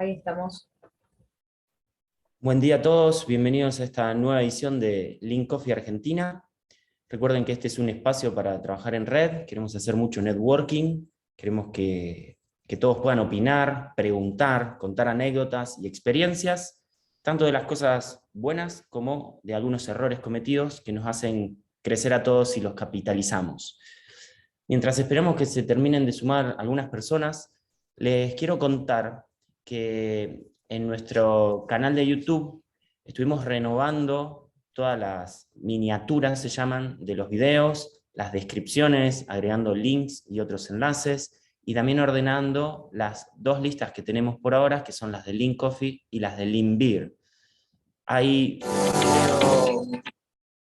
Ahí estamos. Buen día a todos, bienvenidos a esta nueva edición de Link Coffee Argentina. Recuerden que este es un espacio para trabajar en red, queremos hacer mucho networking, queremos que todos puedan opinar, preguntar, contar anécdotas y experiencias, tanto de las cosas buenas como de algunos errores cometidos que nos hacen crecer a todos y los capitalizamos. Mientras esperamos que se terminen de sumar algunas personas, les quiero contar que en nuestro canal de YouTube estuvimos renovando todas las miniaturas, se llaman, de los videos, las descripciones, agregando links y otros enlaces, y también ordenando las dos listas que tenemos por ahora, que son las de Link Coffee y las de Link Beer. Hay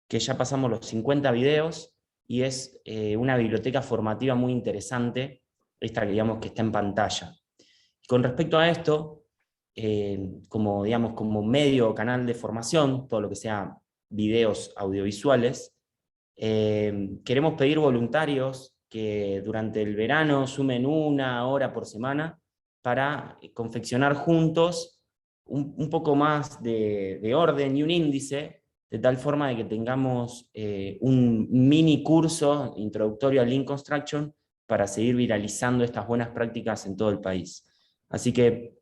que ya pasamos los 50 videos y es una biblioteca formativa muy interesante, esta digamos que está en pantalla. Con respecto a esto, como medio o canal de formación, todo lo que sea videos audiovisuales, queremos pedir voluntarios que durante el verano sumen 1 hora por semana para confeccionar juntos un poco más de orden y un índice, de tal forma de que tengamos un mini curso introductorio al Lean Construction para seguir viralizando estas buenas prácticas en todo el país. Así que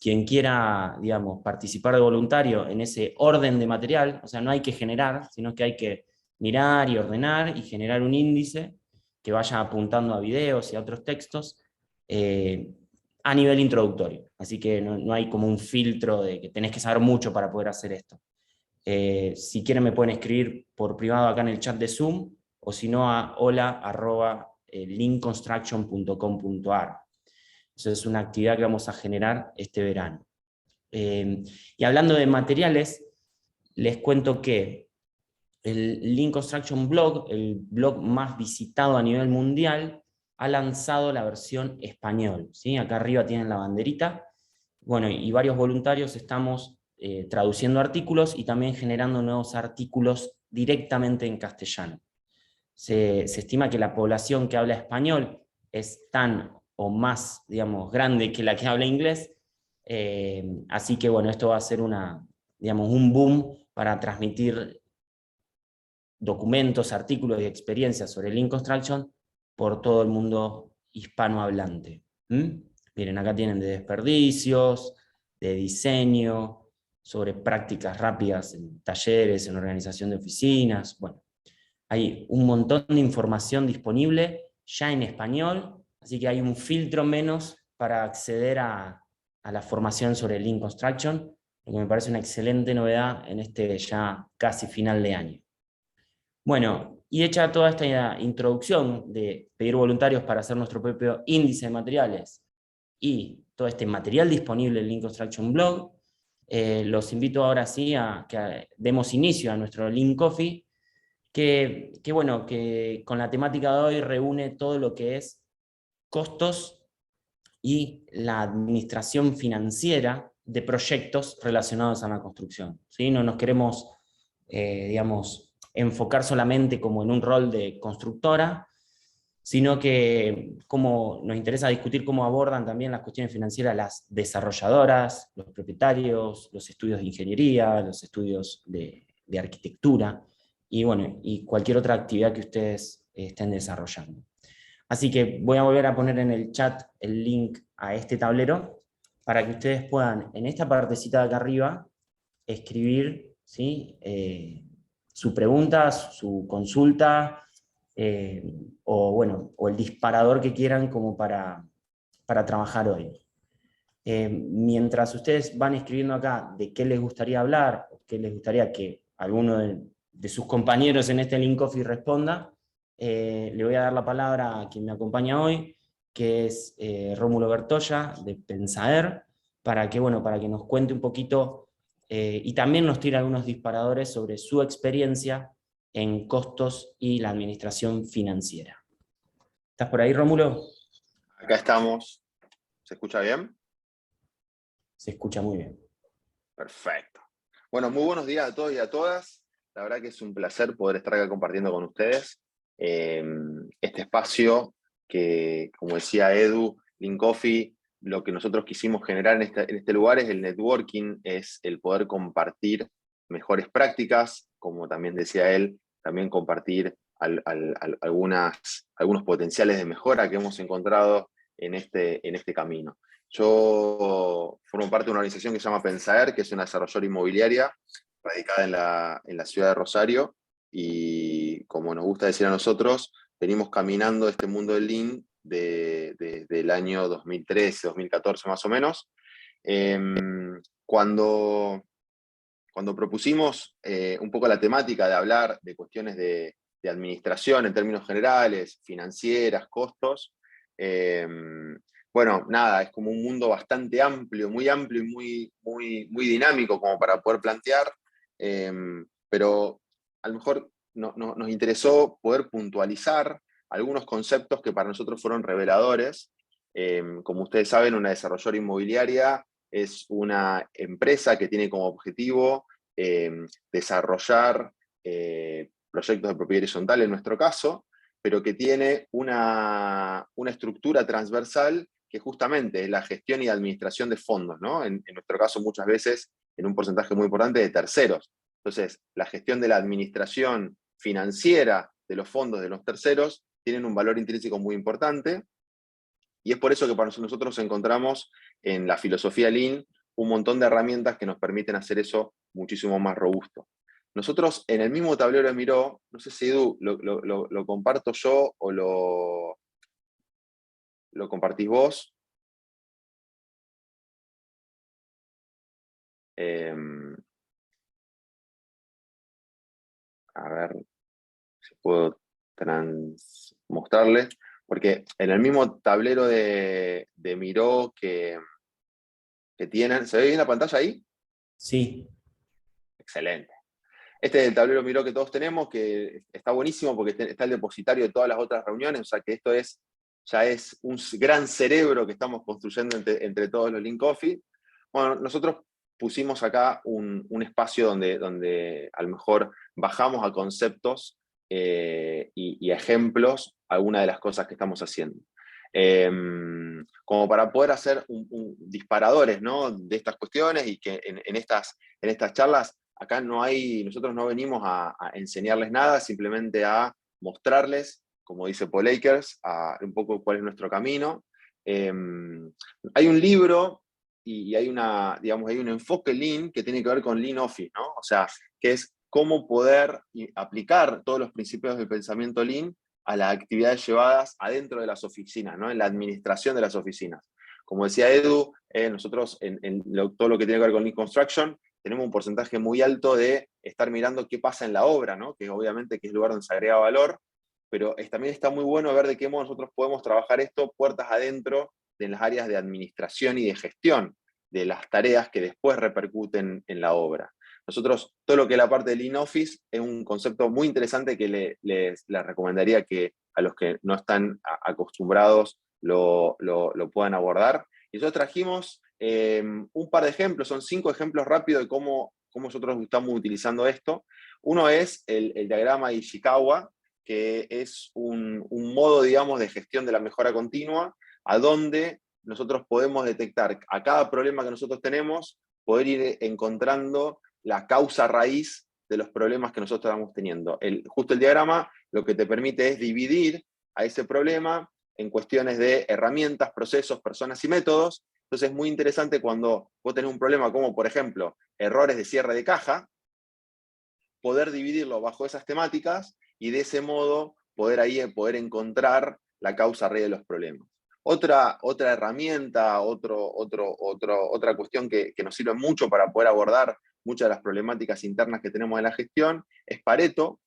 quien quiera, digamos, participar de voluntario en ese orden de material, o sea, no hay que generar, sino que hay que mirar y ordenar y generar un índice que vaya apuntando a videos y a otros textos a nivel introductorio. Así que no hay como un filtro de que tenés que saber mucho para poder hacer esto. Si quieren me pueden escribir por privado acá en el chat de Zoom, o si no a hola@linkconstruction.com.ar. Eso es una actividad que vamos a generar este verano. Y hablando de materiales, les cuento que el Lean Construction Blog, el blog más visitado a nivel mundial, ha lanzado la versión español, ¿sí? Acá arriba tienen la banderita. Bueno, y varios voluntarios estamos traduciendo artículos y también generando nuevos artículos directamente en castellano. Se estima que la población que habla español es tan o más, digamos, grande que la que habla inglés, así que bueno, esto va a ser un boom para transmitir documentos, artículos y experiencias sobre Lean Construction por todo el mundo hispanohablante. Miren, acá tienen de desperdicios, de diseño, sobre prácticas rápidas en talleres, en organización de oficinas. Bueno, hay un montón de información disponible ya en español, así que hay un filtro menos para acceder a la formación sobre Lean Construction, lo que me parece una excelente novedad en este ya casi final de año. Bueno, y hecha toda esta introducción de pedir voluntarios para hacer nuestro propio índice de materiales y todo este material disponible en Lean Construction Blog, los invito ahora sí a que demos inicio a nuestro Lean Coffee, que con la temática de hoy reúne todo lo que es costos y la administración financiera de proyectos relacionados a la construcción, ¿sí? No nos queremos, enfocar solamente como en un rol de constructora, sino que como nos interesa discutir cómo abordan también las cuestiones financieras las desarrolladoras, los propietarios, los estudios de ingeniería, los estudios de arquitectura, y bueno, y cualquier otra actividad que ustedes estén desarrollando. Así que voy a volver a poner en el chat el link a este tablero para que ustedes puedan, en esta partecita de acá arriba, escribir, ¿sí? Su pregunta, su consulta, o el disparador que quieran como para trabajar hoy. Mientras ustedes van escribiendo acá de qué les gustaría hablar, o qué les gustaría que alguno de sus compañeros en este Link Coffee responda, le voy a dar la palabra a quien me acompaña hoy, que es Rómulo Bertolla, de Pensaer, para que nos cuente un poquito y también nos tire algunos disparadores sobre su experiencia en costos y la administración financiera. ¿Estás por ahí, Rómulo? Acá estamos. ¿Se escucha bien? Se escucha muy bien. Perfecto. Bueno, muy buenos días a todos y a todas. La verdad que es un placer poder estar acá compartiendo con ustedes este espacio que, como decía Edu, Lean Coffee lo que nosotros quisimos generar en este lugar es el networking, es el poder compartir mejores prácticas, como también decía él, también compartir algunos potenciales de mejora que hemos encontrado en este camino. Yo formo parte de una organización que se llama Pensaer, que es una desarrolladora inmobiliaria radicada en la ciudad de Rosario, y como nos gusta decir a nosotros, venimos caminando este mundo del Lean desde el año 2013, 2014 más o menos. Cuando propusimos un poco la temática de hablar de cuestiones de administración en términos generales, financieras, costos, bueno, nada, es como un mundo bastante amplio y muy dinámico como para poder plantear, pero a lo mejor nos interesó poder puntualizar algunos conceptos que para nosotros fueron reveladores. Como ustedes saben, una desarrolladora inmobiliaria es una empresa que tiene como objetivo desarrollar proyectos de propiedad horizontal en nuestro caso, pero que tiene una estructura transversal que justamente es la gestión y administración de fondos, ¿no? En nuestro caso muchas veces en un porcentaje muy importante de terceros. Entonces, la gestión de la administración financiera de los fondos de los terceros tienen un valor intrínseco muy importante, y es por eso que para nosotros encontramos en la filosofía Lean un montón de herramientas que nos permiten hacer eso muchísimo más robusto. Nosotros en el mismo tablero de Miró, no sé si Edu, lo comparto yo o lo compartís vos. A ver si puedo mostrarles, porque en el mismo tablero de Miró que tienen, ¿se ve bien la pantalla ahí? Sí. Excelente. Este es el tablero Miró que todos tenemos, que está buenísimo porque está el depositario de todas las otras reuniones, o sea que esto ya es un gran cerebro que estamos construyendo entre todos los Lean Coffee. Bueno, nosotros pusimos acá un espacio donde a lo mejor bajamos a conceptos y a ejemplos algunas de las cosas que estamos haciendo. Como para poder hacer disparadores, ¿no?, de estas cuestiones, y que en estas charlas acá nosotros no venimos a enseñarles nada, simplemente a mostrarles, como dice Paul Akers, un poco cuál es nuestro camino. Hay un libro y hay un enfoque Lean que tiene que ver con Lean Office, ¿no? O sea, que es cómo poder aplicar todos los principios del pensamiento Lean a las actividades llevadas adentro de las oficinas, ¿no?, en la administración de las oficinas. Como decía Edu, nosotros todo lo que tiene que ver con Lean Construction, tenemos un porcentaje muy alto de estar mirando qué pasa en la obra, ¿no?, que obviamente que es el lugar donde se agrega valor, pero también está muy bueno ver de qué modo nosotros podemos trabajar esto puertas adentro de las áreas de administración y de gestión de las tareas que después repercuten en la obra. Nosotros, todo lo que es la parte de Lean Office es un concepto muy interesante que les recomendaría que a los que no están acostumbrados lo puedan abordar. Y nosotros trajimos un par de ejemplos, son 5 ejemplos rápidos de cómo nosotros estamos utilizando esto. Uno es el diagrama de Ishikawa, que es un modo, digamos, de gestión de la mejora continua, a donde nosotros podemos detectar a cada problema que nosotros tenemos, poder ir encontrando la causa raíz de los problemas que nosotros estamos teniendo. Justo el diagrama lo que te permite es dividir a ese problema en cuestiones de herramientas, procesos, personas y métodos. Entonces es muy interesante cuando vos tenés un problema como, por ejemplo, errores de cierre de caja, poder dividirlo bajo esas temáticas y de ese modo poder encontrar la causa raíz de los problemas. Otra herramienta, otra cuestión que nos sirve mucho para poder abordar muchas de las problemáticas internas que tenemos en la gestión es Pareto.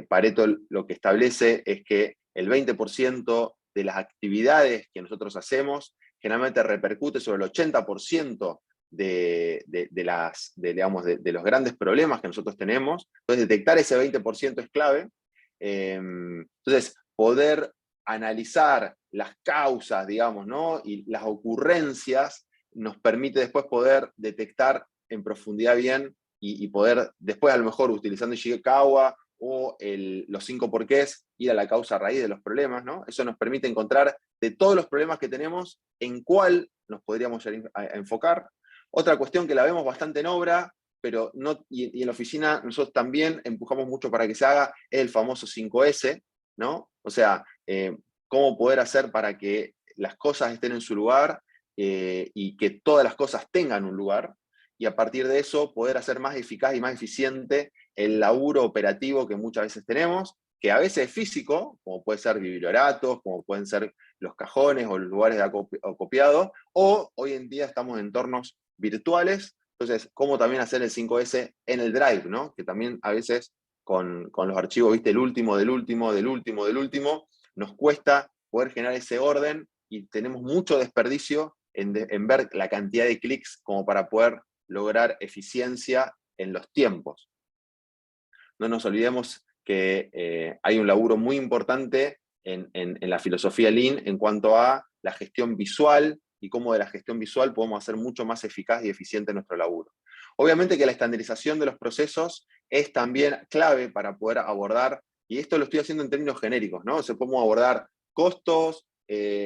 Pareto lo que establece es que el 20% de las actividades que nosotros hacemos generalmente repercute sobre el 80% de los grandes problemas que nosotros tenemos. Entonces, detectar ese 20% es clave. Entonces, poder analizar las causas, digamos, ¿no?, y las ocurrencias nos permite después poder detectar en profundidad bien y poder después, a lo mejor utilizando Ishikawa o los 5 porqués, ir a la causa raíz de los problemas, ¿no? Eso nos permite encontrar de todos los problemas que tenemos en cuál nos podríamos a enfocar. Otra cuestión que la vemos bastante en obra, pero no, y en la oficina nosotros también empujamos mucho para que se haga, es el famoso 5S, ¿no? O sea, cómo poder hacer para que las cosas estén en su lugar y que todas las cosas tengan un lugar, y a partir de eso poder hacer más eficaz y más eficiente el laburo operativo que muchas veces tenemos, que a veces es físico, como puede ser biblioratos, como pueden ser los cajones o los lugares de acopiado, o hoy en día estamos en entornos virtuales. Entonces, cómo también hacer el 5S en el Drive, ¿no? Que también a veces con los archivos, viste, el último, del último, del último, del último, nos cuesta poder generar ese orden y tenemos mucho desperdicio en ver la cantidad de clics como para poder lograr eficiencia en los tiempos. No nos olvidemos que hay un laburo muy importante en la filosofía Lean en cuanto a la gestión visual y cómo de la gestión visual podemos hacer mucho más eficaz y eficiente nuestro laburo. Obviamente que la estandarización de los procesos es también clave para poder abordar, y esto lo estoy haciendo en términos genéricos, ¿no? Se podemos abordar costos,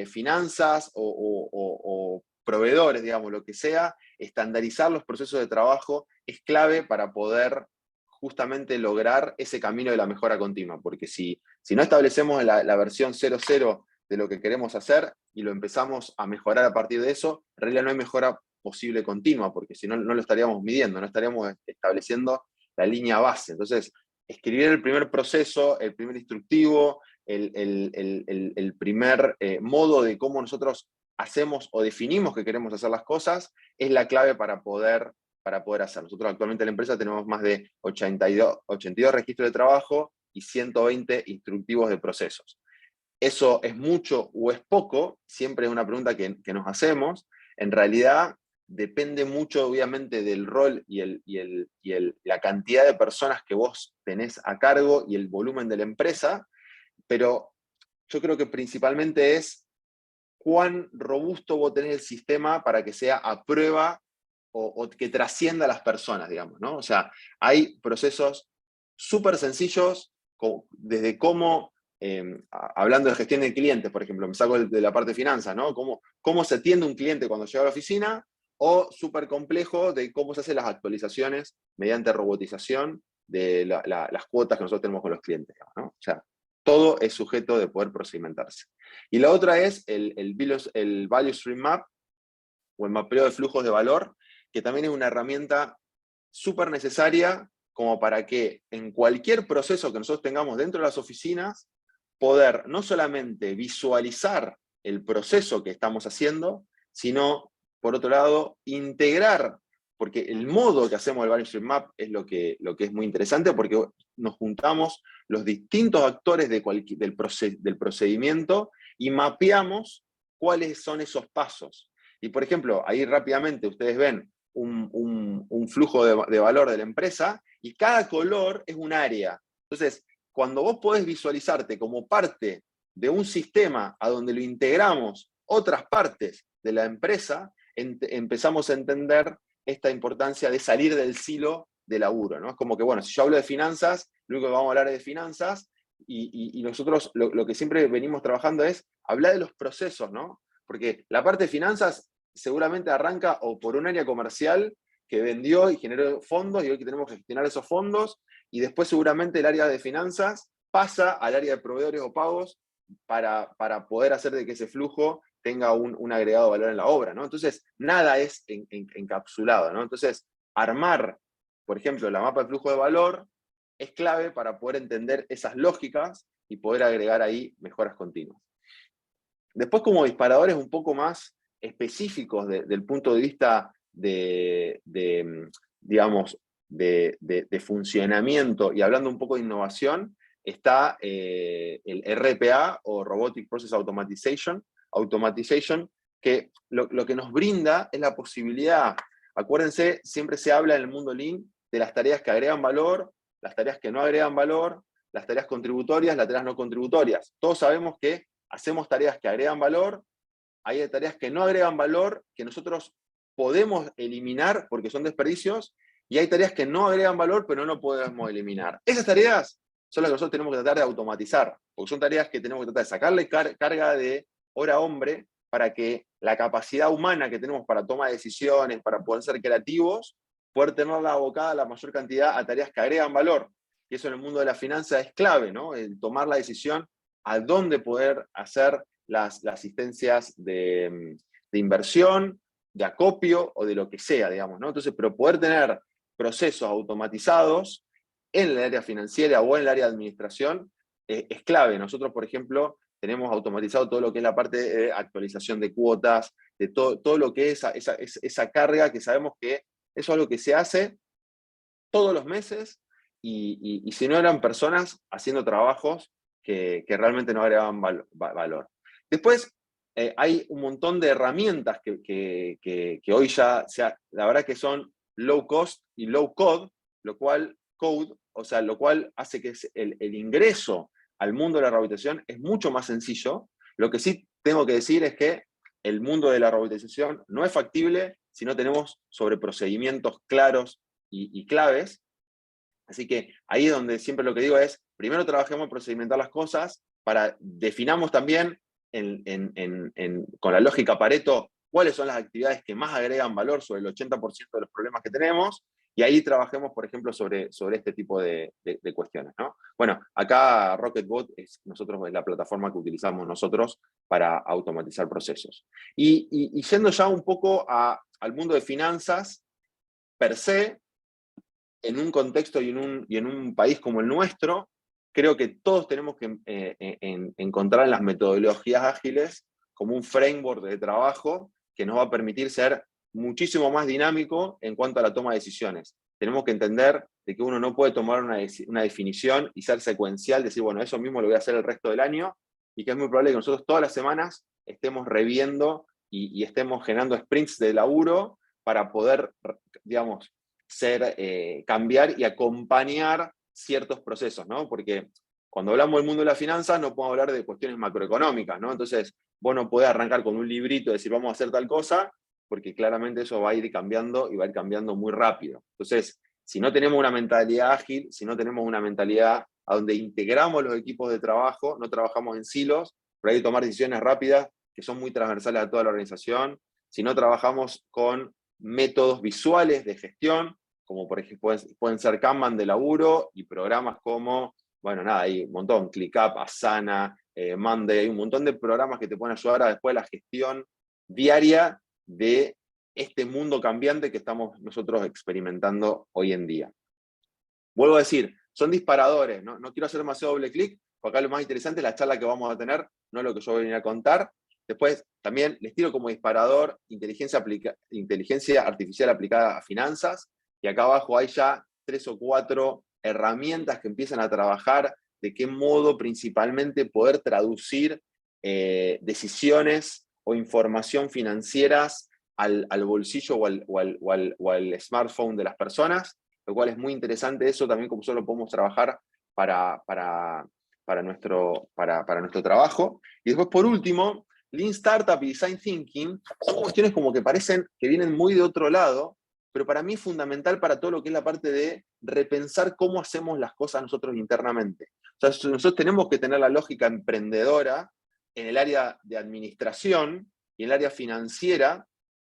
finanzas o proveedores, digamos, lo que sea. Estandarizar los procesos de trabajo es clave para poder justamente lograr ese camino de la mejora continua, porque si no establecemos la versión 00 de lo que queremos hacer y lo empezamos a mejorar a partir de eso, en realidad no hay mejora posible continua, porque si no, no lo estaríamos midiendo, no estaríamos estableciendo la línea base. Entonces, escribir el primer proceso, el primer instructivo, el primer modo de cómo nosotros hacemos o definimos que queremos hacer las cosas, es la clave para poder hacer. Nosotros actualmente en la empresa tenemos más de 82 registros de trabajo y 120 instructivos de procesos. ¿Eso es mucho o es poco? Siempre es una pregunta que nos hacemos. En realidad depende mucho, obviamente, del rol la cantidad de personas que vos tenés a cargo y el volumen de la empresa, pero yo creo que principalmente es cuán robusto vos tenés el sistema para que sea a prueba o que trascienda a las personas, digamos, ¿no? O sea, hay procesos súper sencillos, desde cómo, hablando de gestión de clientes, por ejemplo, me saco de la parte de finanzas, ¿no? Cómo se atiende un cliente cuando llega a la oficina, o súper complejo de cómo se hacen las actualizaciones mediante robotización de las cuotas que nosotros tenemos con los clientes, ¿no? O sea, todo es sujeto de poder procedimentarse. Y la otra es el Value Stream Map, o el mapeo de flujos de valor, que también es una herramienta súper necesaria como para que en cualquier proceso que nosotros tengamos dentro de las oficinas, poder no solamente visualizar el proceso que estamos haciendo, sino, por otro lado, integrar, porque el modo que hacemos el Value Stream Map es lo que es muy interesante, porque nos juntamos los distintos actores del procedimiento y mapeamos cuáles son esos pasos. Y, por ejemplo, ahí rápidamente ustedes ven un flujo de valor de la empresa y cada color es un área. Entonces, cuando vos podés visualizarte como parte de un sistema a donde lo integramos otras partes de la empresa, empezamos a entender esta importancia de salir del silo de laburo, ¿no? Es como que, bueno, si yo hablo de finanzas, lo único que vamos a hablar es de finanzas, y nosotros lo que siempre venimos trabajando es hablar de los procesos, ¿no? Porque la parte de finanzas seguramente arranca o por un área comercial que vendió y generó fondos y hoy que tenemos que gestionar esos fondos, y después seguramente el área de finanzas pasa al área de proveedores o pagos para poder hacer de que ese flujo tenga un agregado valor en la obra, ¿no? Entonces, nada es encapsulado, ¿no? Entonces, armar, por ejemplo, la mapa de flujo de valor es clave para poder entender esas lógicas y poder agregar ahí mejoras continuas. Después, como disparadores un poco más específicos del punto de vista digamos, de funcionamiento y hablando un poco de innovación, está el RPA o Robotic Process Automation, que lo que nos brinda es la posibilidad, acuérdense, siempre se habla en el mundo Lean de las tareas que agregan valor, las tareas que no agregan valor, las tareas contributorias, las tareas no contributorias. Todos sabemos que hacemos tareas que agregan valor, hay tareas que no agregan valor, que nosotros podemos eliminar porque son desperdicios, y hay tareas que no agregan valor, pero no podemos eliminar. Esas tareas son las que nosotros tenemos que tratar de automatizar, porque son tareas que tenemos que tratar de sacarle carga de hora hombre para que la capacidad humana que tenemos para toma de decisiones, para poder ser creativos, poder tenerla abocada la mayor cantidad a tareas que agregan valor. Y eso en el mundo de la finanza es clave, ¿no? El tomar la decisión a dónde poder hacer las asistencias de inversión, de acopio o de lo que sea, digamos, ¿no? Entonces, pero poder tener procesos automatizados en el área financiera o en el área de administración es clave. Nosotros, por ejemplo, tenemos automatizado todo lo que es la parte de actualización de cuotas, de todo lo que es esa carga que sabemos que eso es algo que se hace todos los meses y si no eran personas haciendo trabajos que realmente no agregaban valor. Después, hay un montón de herramientas que hoy ya, la verdad que son low cost y low code, lo cual hace que el ingreso al mundo de la rehabilitación es mucho más sencillo. Lo que sí tengo que decir es que el mundo de la rehabilitación no es factible si no tenemos sobre procedimientos claros y claves. Así que ahí es donde siempre lo que digo es, primero trabajemos en procedimentar las cosas, definamos también con la lógica Pareto cuáles son las actividades que más agregan valor sobre el 80% de los problemas que tenemos, y ahí trabajemos, por ejemplo, sobre este tipo de cuestiones, ¿no? Bueno, acá Rocketbot es la plataforma que utilizamos nosotros para automatizar procesos. Y yendo ya un poco al mundo de finanzas, per se, en un contexto y en un país como el nuestro, creo que todos tenemos que encontrar las metodologías ágiles como un framework de trabajo que nos va a permitir ser muchísimo más dinámico en cuanto a la toma de decisiones. Tenemos que entender de que uno no puede tomar una definición y ser secuencial, decir, bueno, eso mismo lo voy a hacer el resto del año, y que es muy probable que nosotros todas las semanas estemos reviendo y estemos generando sprints de laburo para poder, digamos, cambiar y acompañar ciertos procesos, ¿no? Porque cuando hablamos del mundo de la finanza no podemos hablar de cuestiones macroeconómicas, ¿no? Entonces, vos no podés arrancar con un librito y decir vamos a hacer tal cosa, porque claramente eso va a ir cambiando y va a ir cambiando muy rápido. Entonces, si no tenemos una mentalidad ágil, si no tenemos una mentalidad a donde integramos los equipos de trabajo, no trabajamos en silos, pero hay que tomar decisiones rápidas que son muy transversales a toda la organización, si no trabajamos con métodos visuales de gestión, como por ejemplo pueden ser Kanban de laburo y programas como, bueno, nada, hay un montón, ClickUp, Asana, Monday, hay un montón de programas que te pueden ayudar a después la gestión diaria de este mundo cambiante que estamos nosotros experimentando hoy en día. Vuelvo a decir, son disparadores, no quiero hacer demasiado doble clic, porque acá lo más interesante es la charla que vamos a tener, no lo que yo voy a venir a contar. Después, también les tiro como disparador inteligencia artificial aplicada a finanzas, y acá abajo hay ya 3 o 4 herramientas que empiezan a trabajar de qué modo principalmente poder traducir decisiones o información financieras al bolsillo o al smartphone de las personas, lo cual es muy interesante eso también, como solo podemos trabajar para nuestro trabajo. Y después, por último, Lean Startup y Design Thinking son cuestiones como que parecen que vienen muy de otro lado, pero para mí es fundamental para todo lo que es la parte de repensar cómo hacemos las cosas nosotros internamente. O sea, nosotros tenemos que tener la lógica emprendedora en el área de administración y en el área financiera,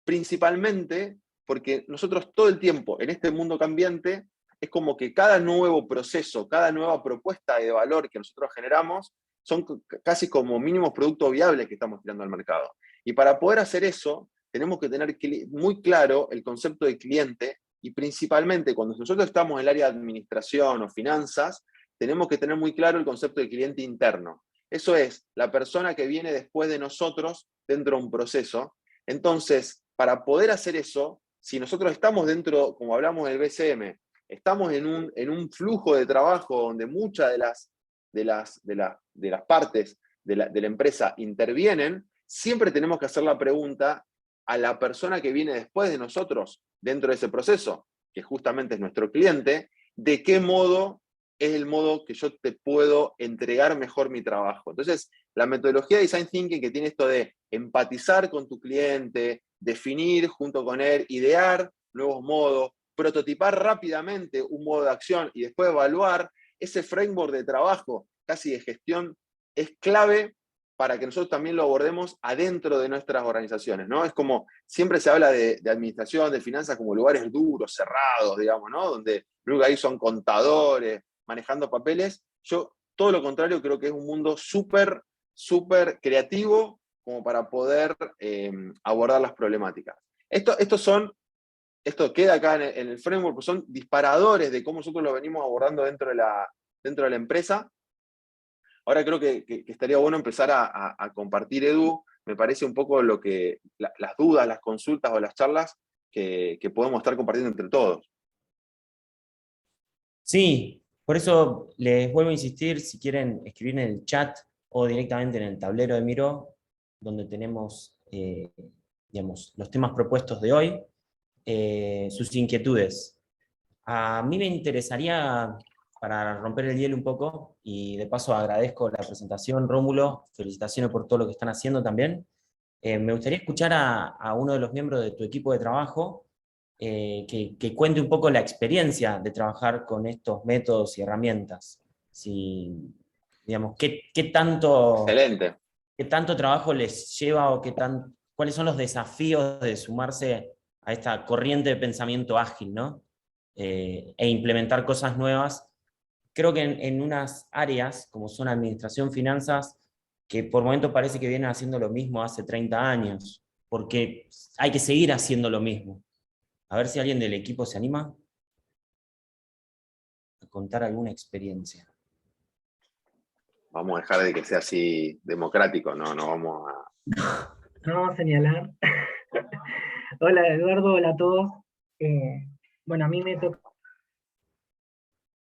principalmente porque nosotros todo el tiempo en este mundo cambiante es como que cada nuevo proceso, cada nueva propuesta de valor que nosotros generamos son casi como mínimos productos viables que estamos tirando al mercado. Y para poder hacer eso, tenemos que tener muy claro el concepto de cliente, y principalmente cuando nosotros estamos en el área de administración o finanzas, tenemos que tener muy claro el concepto de cliente interno. Eso es, la persona que viene después de nosotros dentro de un proceso. Entonces, para poder hacer eso, si nosotros estamos dentro, como hablamos del BCM, estamos en un flujo de trabajo donde muchas de las partes de la empresa intervienen, siempre tenemos que hacer la pregunta a la persona que viene después de nosotros dentro de ese proceso, que justamente es nuestro cliente, de qué modo es el modo que yo te puedo entregar mejor mi trabajo. Entonces, la metodología de Design Thinking, que tiene esto de empatizar con tu cliente, definir junto con él, idear nuevos modos, prototipar rápidamente un modo de acción y después evaluar, ese framework de trabajo, casi de gestión, es clave para que nosotros también lo abordemos adentro de nuestras organizaciones, ¿no? Es como, siempre se habla de administración, de finanzas como lugares duros, cerrados, digamos, ¿no? Donde luego ahí son contadores, manejando papeles. Yo, todo lo contrario, creo que es un mundo súper, súper creativo como para poder abordar las problemáticas. Esto queda acá en el framework, pues son disparadores de cómo nosotros lo venimos abordando dentro de la empresa. Ahora creo que estaría bueno empezar a compartir, Edu, me parece un poco las dudas, las consultas o las charlas que podemos estar compartiendo entre todos. Sí, por eso les vuelvo a insistir, si quieren escribir en el chat o directamente en el tablero de Miro, donde tenemos digamos, los temas propuestos de hoy, sus inquietudes. A mí me interesaría, para romper el hielo un poco, y de paso agradezco la presentación, Rómulo, felicitaciones por todo lo que están haciendo también. Me gustaría escuchar a uno de los miembros de tu equipo de trabajo que cuente un poco la experiencia de trabajar con estos métodos y herramientas. Si, digamos, Excelente. qué tanto trabajo les lleva o cuáles son los desafíos de sumarse a esta corriente de pensamiento ágil, ¿no? E implementar cosas nuevas. Creo que en unas áreas, como son administración, finanzas, que por momentos parece que vienen haciendo lo mismo hace 30 años, porque hay que seguir haciendo lo mismo. A ver si alguien del equipo se anima a contar alguna experiencia. Vamos a dejar de que sea así democrático, no vamos a... No, señalar. Hola Eduardo, hola a todos. Bueno, a mí me toca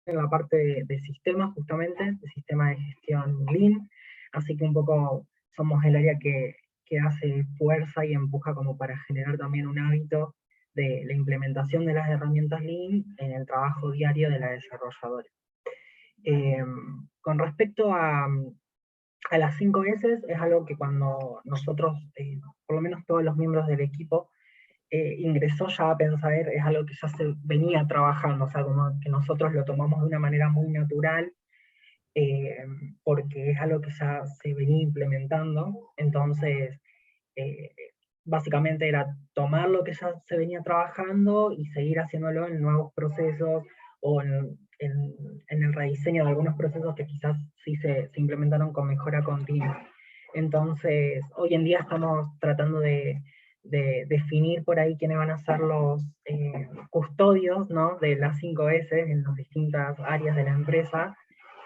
en la parte de sistemas, justamente, de sistema de gestión Lean, así que un poco somos el área que hace fuerza y empuja como para generar también un hábito de la implementación de las herramientas Lean en el trabajo diario de la desarrolladora. Con respecto a las 5 S, es algo que cuando nosotros, por lo menos todos los miembros del equipo, ingresó ya a pensar, es algo que ya se venía trabajando, o sea, como que nosotros lo tomamos de una manera muy natural, porque es algo que ya se venía implementando, entonces, básicamente era tomar lo que ya se venía trabajando y seguir haciéndolo en nuevos procesos, o en el rediseño de algunos procesos que quizás sí se implementaron con mejora continua. Entonces, hoy en día estamos tratando de definir por ahí quiénes van a ser los custodios, ¿no?, de las 5 S en las distintas áreas de la empresa,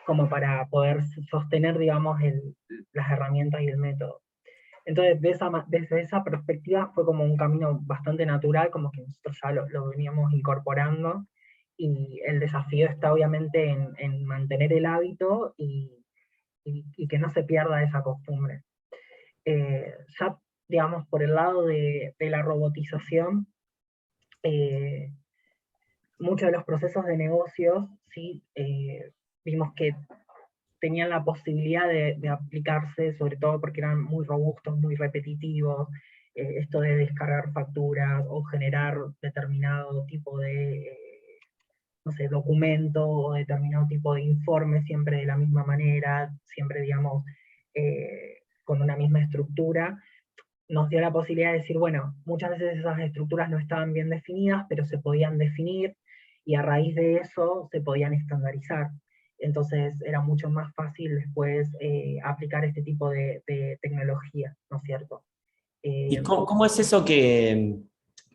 como para poder sostener, digamos, las herramientas y el método. Entonces, desde esa perspectiva fue como un camino bastante natural, como que nosotros ya lo veníamos incorporando, y el desafío está obviamente en mantener el hábito y que no se pierda esa costumbre. Ya, digamos, por el lado de la robotización, muchos de los procesos de negocios, ¿sí? Vimos que tenían la posibilidad de aplicarse, sobre todo porque eran muy robustos, muy repetitivos, esto de descargar facturas o generar determinado tipo de, no sé, documento o determinado tipo de informe siempre de la misma manera, siempre, digamos, con una misma estructura. Nos dio la posibilidad de decir, bueno, muchas veces esas estructuras no estaban bien definidas, pero se podían definir, y a raíz de eso se podían estandarizar. Entonces era mucho más fácil después aplicar este tipo de tecnología, ¿no es cierto? ¿Y cómo es eso que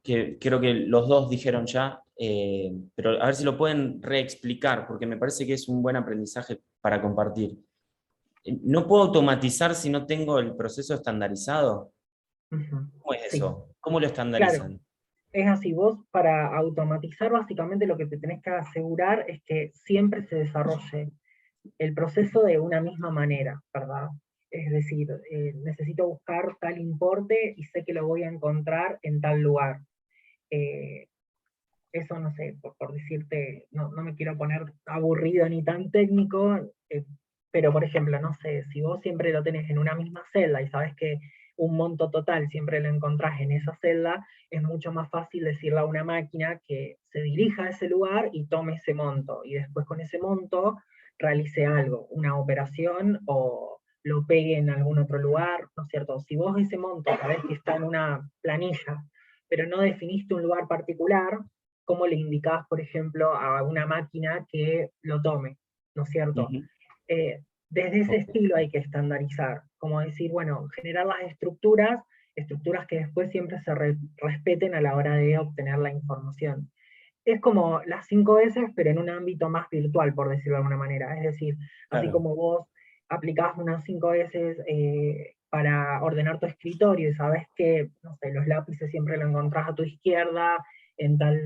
creo que los dos dijeron ya, pero a ver si lo pueden reexplicar, porque me parece que es un buen aprendizaje para compartir? ¿No puedo automatizar si no tengo el proceso estandarizado? ¿Cómo es Sí, eso? ¿Cómo lo claro. estandarizan? Es así, vos para automatizar básicamente lo que te tenés que asegurar es que siempre se desarrolle el proceso de una misma manera, ¿verdad? Es decir, necesito buscar tal importe y sé que lo voy a encontrar en tal lugar. Eh, Eso, no sé, por decirte, no me quiero poner aburrido ni tan técnico, pero por ejemplo, no sé, si vos siempre lo tenés en una misma celda y sabes que un monto total siempre lo encontrás en esa celda, es mucho más fácil decirle a una máquina que se dirija a ese lugar y tome ese monto, y después con ese monto realice algo, una operación o lo pegue en algún otro lugar, ¿no es cierto? Si vos ese monto sabés que está en una planilla, pero no definiste un lugar particular, ¿cómo le indicás, por ejemplo, a una máquina que lo tome? ¿No es cierto? Ujú. Desde ese Ok. estilo hay que estandarizar, como decir, bueno, generar las estructuras que después siempre se respeten a la hora de obtener la información. Es como las 5 S, pero en un ámbito más virtual, por decirlo de alguna manera. Es decir, así Claro. como vos aplicás unas 5 S para ordenar tu escritorio y sabes que, no sé, los lápices siempre lo encontrás a tu izquierda en tal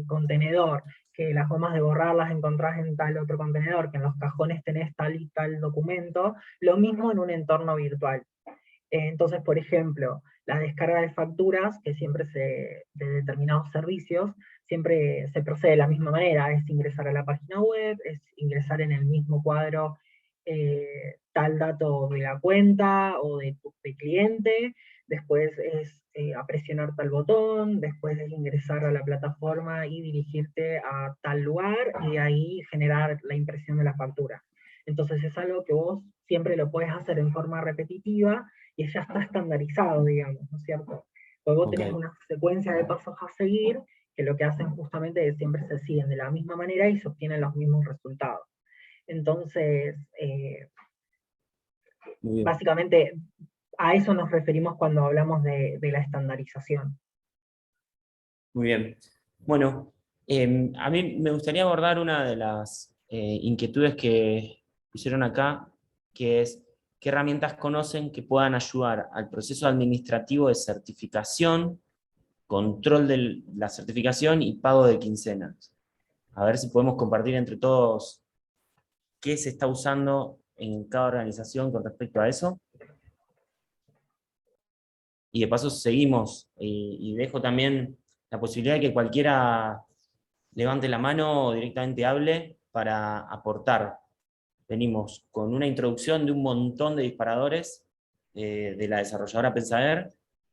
contenedor, que las gomas de borrar las encontrás en tal otro contenedor, que en los cajones tenés tal y tal documento, lo mismo en un entorno virtual. Entonces, por ejemplo, la descarga de facturas, que siempre de determinados servicios, siempre se procede de la misma manera, es ingresar a la página web, es ingresar en el mismo cuadro tal dato de la cuenta o de cliente, después es a presionar tal botón, después es ingresar a la plataforma y dirigirte a tal lugar y de ahí generar la impresión de la factura. Entonces es algo que vos siempre lo puedes hacer en forma repetitiva y ya está estandarizado, digamos, ¿no es cierto? Pues vos Ok. tenés una secuencia de pasos a seguir que lo que hacen justamente es siempre se siguen de la misma manera y se obtienen los mismos resultados. Entonces, Muy bien. básicamente a eso nos referimos cuando hablamos de la estandarización. Muy bien. Bueno, a mí me gustaría abordar una de las inquietudes que pusieron acá, que es qué herramientas conocen que puedan ayudar al proceso administrativo de certificación, control de la certificación y pago de quincenas. A ver si podemos compartir entre todos qué se está usando en cada organización con respecto a eso. Y de paso seguimos y dejo también la posibilidad de que cualquiera levante la mano o directamente hable para aportar. Venimos con una introducción de un montón de disparadores de la desarrolladora Pensaer,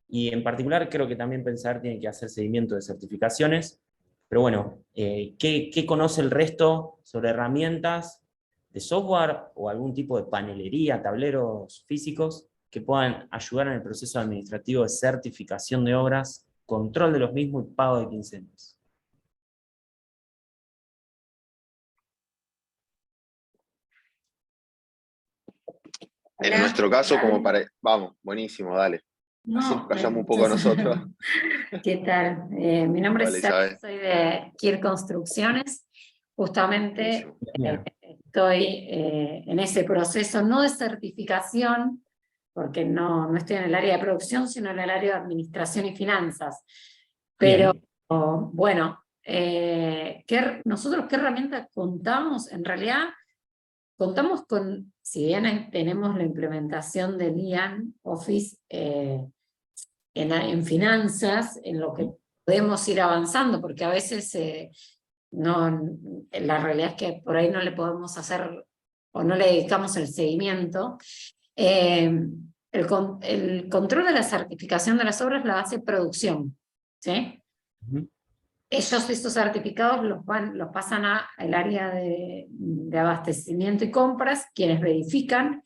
y en particular creo que también Pensaer tiene que hacer seguimiento de certificaciones, pero bueno, ¿qué conoce el resto sobre herramientas de software o algún tipo de panelería, tableros físicos que puedan ayudar en el proceso administrativo de certificación de obras, control de los mismos y pago de quincenas? En Hola, nuestro ¿qué caso, como tal? para... Vamos, buenísimo, dale. Así nos No, callamos un poco nosotros. ¿qué tal? Mi nombre es Vale, Isabel, Isabel. soy de Kier Construcciones. Justamente Buenísimo. estoy en ese proceso, no de certificación, porque no estoy en el área de producción, sino en el área de administración y finanzas. Pero Bien. bueno, nosotros qué herramientas contamos? En realidad contamos con, si bien tenemos la implementación del IAN Office en finanzas, en lo que podemos ir avanzando, porque a veces la realidad es que por ahí no le podemos hacer o no le dedicamos el seguimiento. El control de la certificación de las obras la hace producción, ¿sí? Ujú. Ellos estos certificados los pasan al área de abastecimiento y compras, quienes verifican,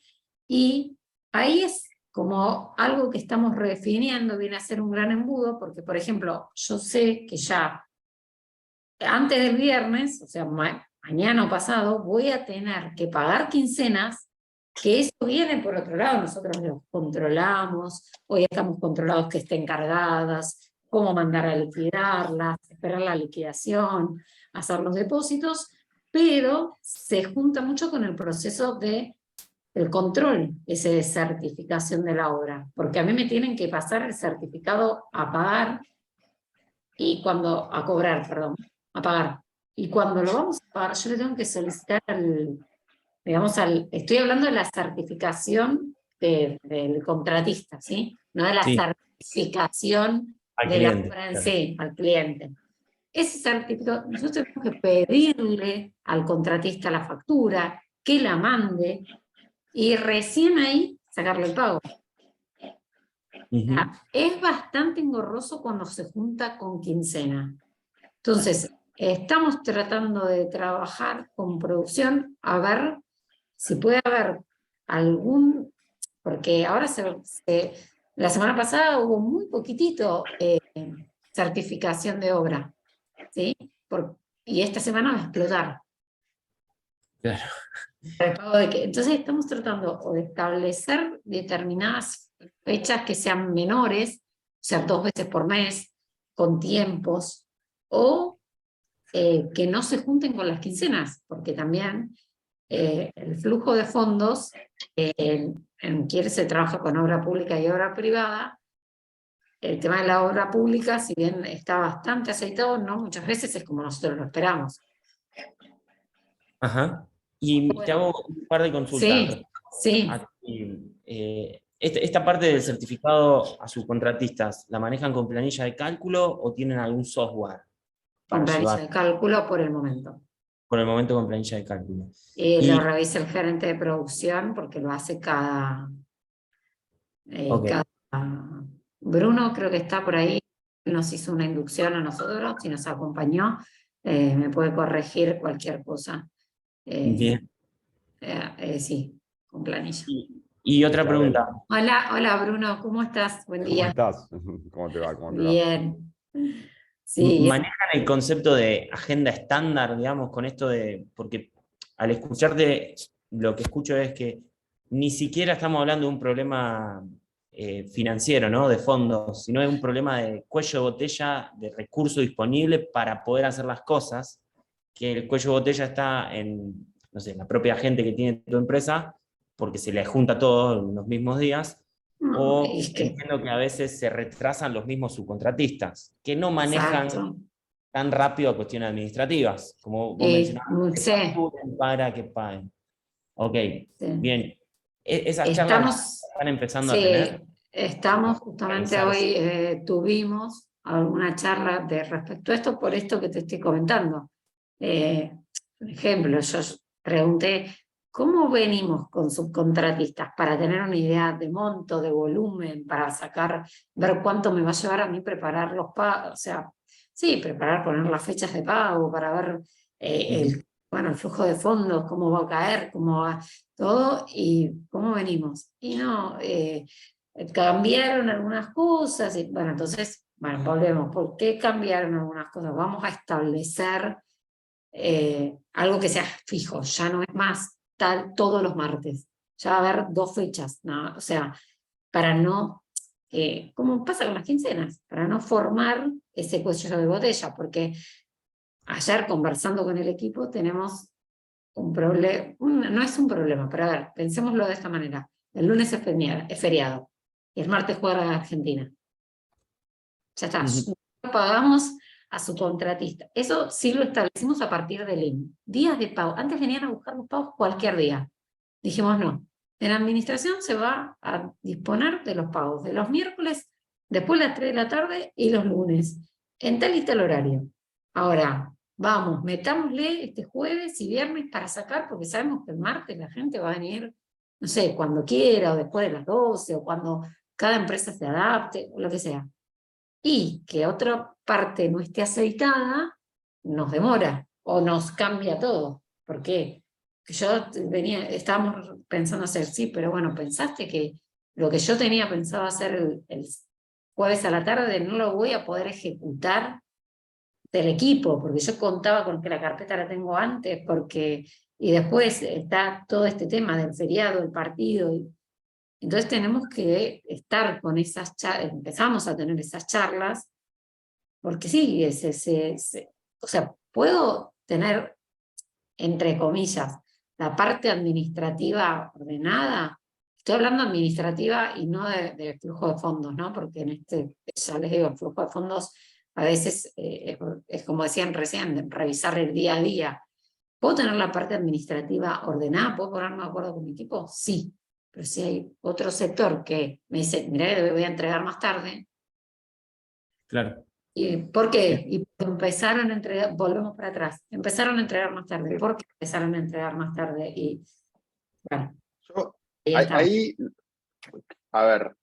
y ahí es como algo que estamos redefiniendo, viene a ser un gran embudo, porque por ejemplo, yo sé que ya antes del viernes, o sea, mañana o pasado, voy a tener que pagar quincenas, que eso viene por otro lado, nosotros los controlamos, hoy estamos controlados que estén cargadas, cómo mandar a liquidarlas, esperar la liquidación, hacer los depósitos, pero se junta mucho con el proceso el control, ese de certificación de la obra, porque a mí me tienen que pasar el certificado a pagar, a cobrar, perdón, a pagar. Y cuando lo vamos a pagar, yo le tengo que solicitar estoy hablando de la certificación del contratista, ¿sí? No de la Sí, certificación al de la cliente. obra en Claro. sí, al cliente. Ese certificado, nosotros tenemos que pedirle al contratista la factura, que la mande, y recién ahí sacarle el pago. Ujú. Es bastante engorroso cuando se junta con quincena. Entonces, estamos tratando de trabajar con producción a ver si puede haber algún, porque ahora la semana pasada hubo muy poquitito certificación de obra, ¿sí? Y esta semana va a explotar. Claro. Entonces estamos tratando de establecer determinadas fechas que sean menores, o sea, 2 veces por mes, con tiempos, o que no se junten con las quincenas, porque también el flujo de fondos, en Kier se trabaja con obra pública y obra privada. El tema de la obra pública, si bien está bastante aceitado, no muchas veces es como nosotros lo esperamos. Ajá. Y te hago un par de consultas. Sí. Esta parte del certificado a subcontratistas, ¿la manejan con planilla de cálculo o tienen algún software para Con planilla llevar? de cálculo por el momento. Por el momento con planilla de cálculo. Lo revisa el gerente de producción porque lo hace cada... Bruno creo que está por ahí, nos hizo una inducción a nosotros y nos acompañó, me puede corregir cualquier cosa. Bien. Sí, con planilla. Y otra pregunta. Hola Bruno, ¿cómo estás? Buen día. ¿Cómo estás? ¿Cómo te va? Bien. Sí. ¿Manejan el concepto de agenda estándar, digamos, con esto de, porque al escucharte, lo que escucho es que ni siquiera estamos hablando de un problema financiero, ¿no? De fondos, sino de un problema de cuello de botella, de recurso disponible para poder hacer las cosas, que el cuello de botella está en, no sé, la propia gente que tiene tu empresa, porque se le junta todo en los mismos días, o entiendo que a veces se retrasan los mismos subcontratistas, que no manejan tan rápido cuestiones administrativas, como vos mencionabas, que facturen para que paguen. Ok, bien. ¿Esas charlas están empezando a tener? Estamos, justamente hoy tuvimos alguna charla respecto a esto, por esto que te estoy comentando. Por ejemplo, yo pregunté, ¿cómo venimos con subcontratistas para tener una idea de monto, de volumen, para ver cuánto me va a llevar a mí preparar los pagos? O sea, sí, poner las fechas de pago, para ver el flujo de fondos, cómo va a caer, cómo va todo, y cómo venimos. Y no, cambiaron algunas cosas, y bueno, entonces, volvemos. ¿Por qué cambiaron algunas cosas? Vamos a establecer algo que sea fijo, ya no es más tal todos los martes, ya va a haber 2 fechas, ¿no? O sea, para no, como pasa con las quincenas, para no formar ese cuello de botella, porque ayer conversando con el equipo tenemos un problema, no es un problema, pero a ver, pensémoslo de esta manera, el lunes es feriado, y el martes juega Argentina. Ya está, no pagamos a su contratista. Eso sí lo establecimos a partir del IN. Días de pago. Antes venían a buscar los pagos cualquier día. Dijimos no. En la administración se va a disponer de los pagos de los miércoles, después de las 3 de la tarde y los lunes, en tal y tal horario. Ahora, vamos, metámosle este jueves y viernes para sacar, porque sabemos que el martes la gente va a venir, no sé, cuando quiera, o después de las 12, o cuando cada empresa se adapte, o lo que sea. Y que otra parte no esté aceitada, nos demora o nos cambia todo. ¿Por qué? Que estábamos pensando hacer, sí, pero bueno, pensaste que lo que yo tenía pensado hacer el jueves a la tarde no lo voy a poder ejecutar del equipo, porque yo contaba con que la carpeta la tengo antes, y después está todo este tema del feriado, el partido. Entonces tenemos que estar con esas charlas, empezamos a tener esas charlas, porque sí, o sea, puedo tener, entre comillas, la parte administrativa ordenada. Estoy hablando administrativa y no de flujo de fondos, ¿no? Porque ya les digo, el flujo de fondos a veces es como decían recién, revisar el día a día. ¿Puedo tener la parte administrativa ordenada? ¿Puedo ponerme de acuerdo con mi equipo? Sí. Pero si hay otro sector que me dice, mira, voy a entregar más tarde. Claro. ¿Y por qué? Y empezaron a entregar, volvemos para atrás, empezaron a entregar más tarde. ¿Por qué empezaron a entregar más tarde? Y bueno, ahí A ver,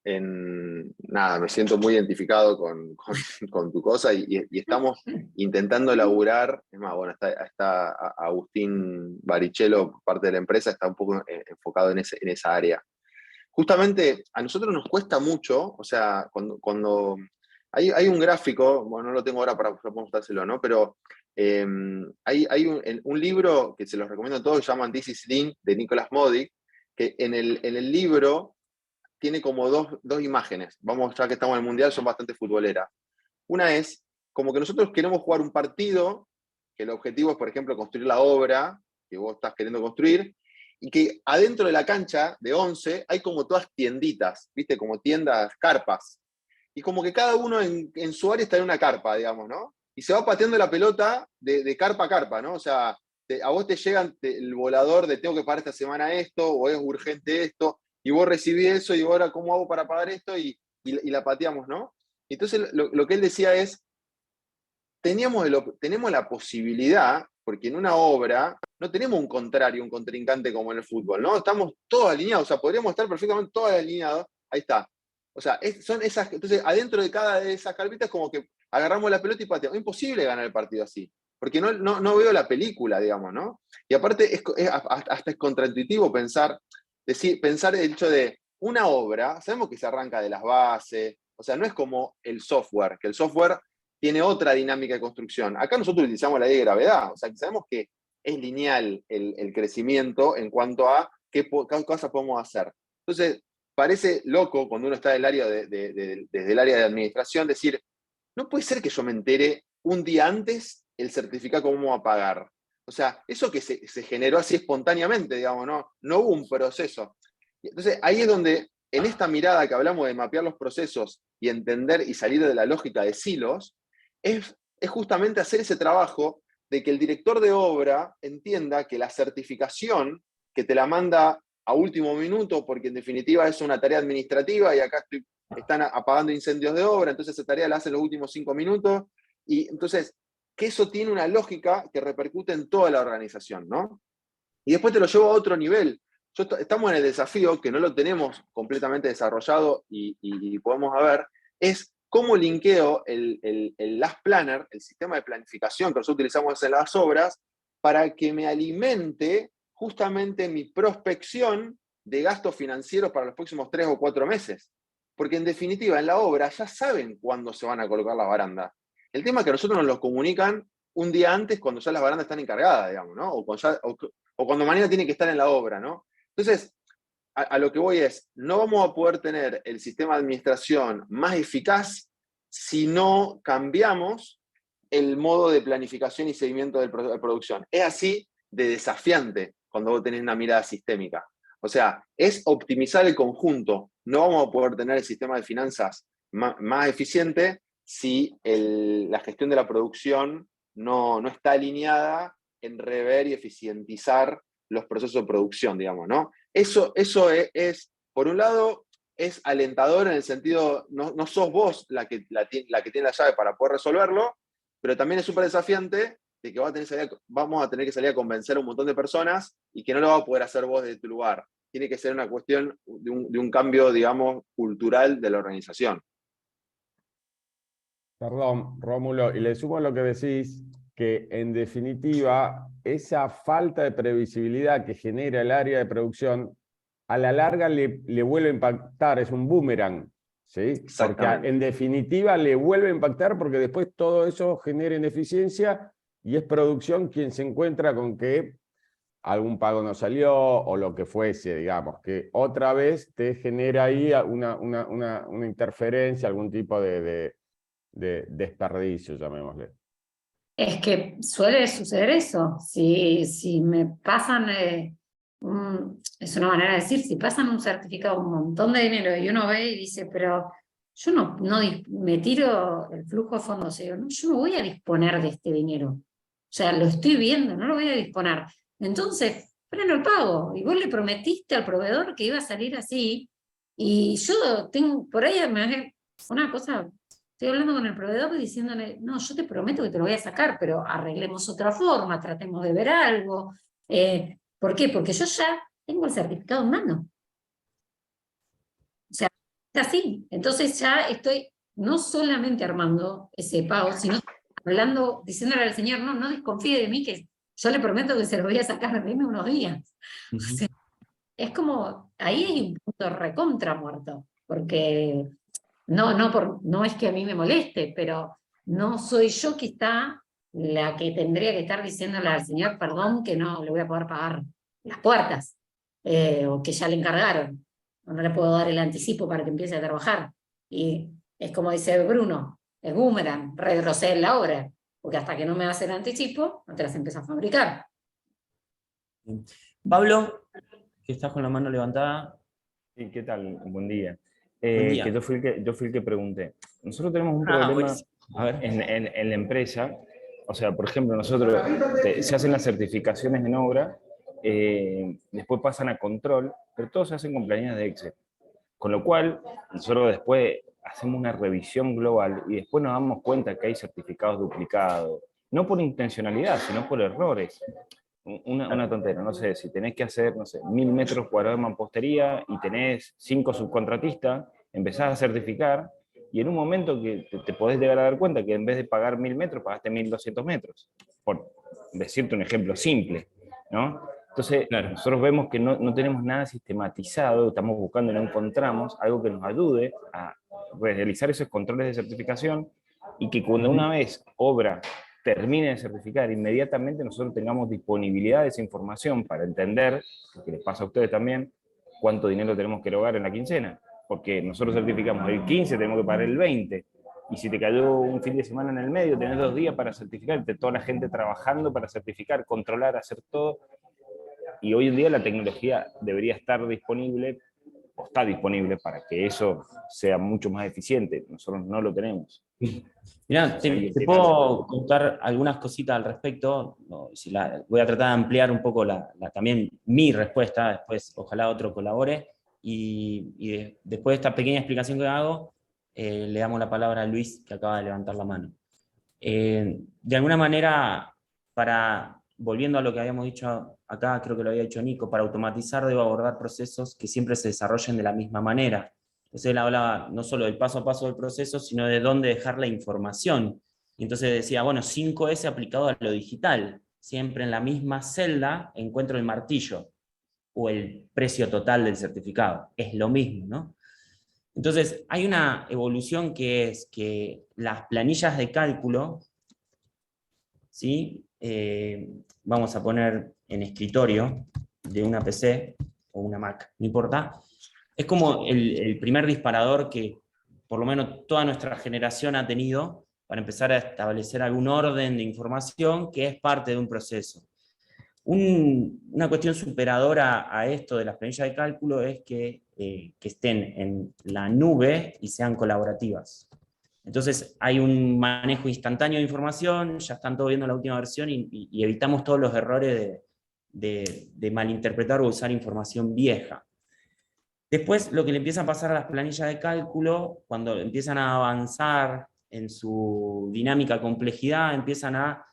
nada, me siento muy identificado con tu cosa y estamos intentando laburar. Es más, bueno, está Agustín Barichelo, parte de la empresa, está un poco enfocado en esa área. Justamente a nosotros nos cuesta mucho, o sea, cuando hay un gráfico, bueno, no lo tengo ahora para mostrárselo, ¿no? Pero hay un libro que se los recomiendo a todos, que se llama This is Lean, de Nicholas Modic, que en el libro tiene como dos imágenes. Vamos a mostrar que estamos en el Mundial, son bastante futboleras. Una es como que nosotros queremos jugar un partido, que el objetivo es, por ejemplo, construir la obra que vos estás queriendo construir, y que adentro de la cancha de 11 hay como todas tienditas, ¿viste? Como tiendas, carpas. Y como que cada uno en su área está en una carpa, digamos, ¿no? Y se va pateando la pelota de carpa a carpa, ¿no? O sea, a vos te llega el volador de tengo que pagar esta semana esto, o es urgente esto, y vos recibís eso, y ahora ¿cómo hago para pagar esto? Y la pateamos, ¿no? Entonces lo que él decía es, tenemos la posibilidad, porque en una obra no tenemos un contrario, un contrincante como en el fútbol, ¿no? Estamos todos alineados, o sea, podríamos estar perfectamente todos alineados, ahí está. O sea, son esas, entonces adentro de cada de esas carpitas como que agarramos la pelota y pateamos. Es imposible ganar el partido así, porque no veo la película, digamos, ¿no? Y aparte hasta es contraintuitivo pensar el hecho de una obra, sabemos que se arranca de las bases, o sea, no es como el software, que el software tiene otra dinámica de construcción. Acá nosotros utilizamos la ley de gravedad, o sea, que sabemos que es lineal el crecimiento en cuanto a qué cosas podemos hacer. Entonces, parece loco cuando uno está desde el área de administración decir, no puede ser que yo me entere un día antes el certificado cómo va a pagar. O sea, eso que se generó así espontáneamente, digamos, no hubo un proceso. Entonces, ahí es donde, en esta mirada que hablamos de mapear los procesos y entender y salir de la lógica de silos, es justamente hacer ese trabajo de que el director de obra entienda que la certificación que te la manda a último minuto, porque en definitiva es una tarea administrativa y acá están apagando incendios de obra, entonces esa tarea la hacen los últimos 5 minutos, y entonces que eso tiene una lógica que repercute en toda la organización, ¿no? Y después te lo llevo a otro nivel. Estamos en el desafío, que no lo tenemos completamente desarrollado y podemos ver, es cómo linkeo el Last Planner, el sistema de planificación que nosotros utilizamos en las obras, para que me alimente justamente mi prospección de gastos financieros para los próximos 3 o 4 meses. Porque en definitiva, en la obra ya saben cuándo se van a colocar las barandas. El tema es que a nosotros nos lo comunican un día antes cuando ya las barandas están encargadas, digamos, ¿no? O cuando mañana tiene que estar en la obra, ¿no? Entonces, a lo que voy es, no vamos a poder tener el sistema de administración más eficaz si no cambiamos el modo de planificación y seguimiento de producción. Es así de desafiante cuando vos tenés una mirada sistémica. O sea, es optimizar el conjunto. No vamos a poder tener el sistema de finanzas más eficiente si la gestión de la producción no está alineada en rever y eficientizar los procesos de producción, digamos, ¿no? Eso es, por un lado, es alentador en el sentido, no sos vos la que tiene la llave para poder resolverlo, pero también es súper desafiante de que vamos a tener que salir a convencer a un montón de personas y que no lo vas a poder hacer vos desde tu lugar. Tiene que ser una cuestión de un cambio, digamos, cultural de la organización. Perdón, Rómulo, y le sumo lo que decís, que en definitiva, esa falta de previsibilidad que genera el área de producción, a la larga le vuelve a impactar, es un boomerang, ¿sí? Porque en definitiva le vuelve a impactar porque después todo eso genera ineficiencia y es producción quien se encuentra con que algún pago no salió o lo que fuese, digamos, que otra vez te genera ahí una interferencia, algún tipo de desperdicio, llamémosle. Es que suele suceder eso. Si me pasan, es una manera de decir, si pasan un certificado, un montón de dinero, y uno ve y dice, pero yo no me tiro el flujo de fondos, yo no voy a disponer de este dinero. O sea, lo estoy viendo, no lo voy a disponer. Entonces, freno el pago. Y vos le prometiste al proveedor que iba a salir así, y yo tengo, por ahí una cosa. Estoy hablando con el proveedor y diciéndole, no, yo te prometo que te lo voy a sacar, pero arreglemos otra forma, tratemos de ver algo. ¿Por qué? Porque yo ya tengo el certificado en mano. O sea, Es así. Entonces ya estoy no solamente armando ese pago, sino hablando, diciéndole al Señor, no desconfíe de mí, que yo le prometo que se lo voy a sacar, deme unos días. O sea, es como, ahí hay un punto recontra muerto, porque no es que a mí me moleste, pero no soy yo que está la que tendría que estar diciéndole al Señor, perdón, que no le voy a poder pagar las puertas, o que ya le encargaron, o no le puedo dar el anticipo para que empiece a trabajar. Y es como dice Bruno, es boomerang, retrocede en la obra, porque hasta que no me hace el anticipo, no te las empiezas a fabricar. Pablo, que estás con la mano levantada. Sí, ¿qué tal? Buen día. Buen día. Que yo fui el que pregunté. Nosotros tenemos un problema Buenísimo. A ver. en la empresa. O sea, por ejemplo, nosotros se hacen las certificaciones en obra, después pasan a control, pero todos se hacen con planillas de Excel. Con lo cual, nosotros después hacemos una revisión global y después nos damos cuenta que hay certificados duplicados, no por intencionalidad, sino por errores. Una tontera, no sé, si tenés que hacer, no sé, 1000 metros cuadrados de mampostería y tenés 5 subcontratistas, empezás a certificar y en un momento que te podés llegar a dar cuenta que en vez de pagar 1000 metros, pagaste 1200 metros, por decirte un ejemplo simple, ¿no? Entonces, Claro. nosotros vemos que no tenemos nada sistematizado, estamos buscando y no encontramos algo que nos ayude a realizar esos controles de certificación y que cuando una vez obra termine de certificar, inmediatamente nosotros tengamos disponibilidad de esa información para entender, lo que les pasa a ustedes también, cuánto dinero tenemos que erogar en la quincena. Porque nosotros certificamos el 15, tenemos que pagar el 20. Y si te cayó un fin de semana en el medio, tenés 2 días para certificar, toda la gente trabajando para certificar, controlar, hacer todo. Y hoy en día la tecnología debería estar disponible, o está disponible, para que eso sea mucho más eficiente. Nosotros no lo tenemos. Mirá, te puedo contar algunas cositas al respecto. Voy a tratar de ampliar un poco también mi respuesta, después ojalá otro colabore. Y después de esta pequeña explicación que hago, le damos la palabra a Luis, que acaba de levantar la mano. De alguna manera, volviendo a lo que habíamos dicho acá, creo que lo había dicho Nico, para automatizar debo abordar procesos que siempre se desarrollen de la misma manera. Entonces él hablaba no solo del paso a paso del proceso, sino de dónde dejar la información. Y entonces decía, bueno, 5S aplicado a lo digital. Siempre en la misma celda encuentro el martillo o el precio total del certificado. Es lo mismo, ¿no? Entonces hay una evolución que es que las planillas de cálculo, ¿sí? Vamos a poner en escritorio de una PC o una Mac, no importa. Es como el primer disparador que por lo menos toda nuestra generación ha tenido para empezar a establecer algún orden de información que es parte de un proceso. Una cuestión superadora a esto de las planillas de cálculo es que estén en la nube y sean colaborativas. Entonces hay un manejo instantáneo de información, ya están todos viendo la última versión y evitamos todos los errores de malinterpretar o usar información vieja. Después, lo que le empieza a pasar a las planillas de cálculo, cuando empiezan a avanzar en su dinámica complejidad, empiezan a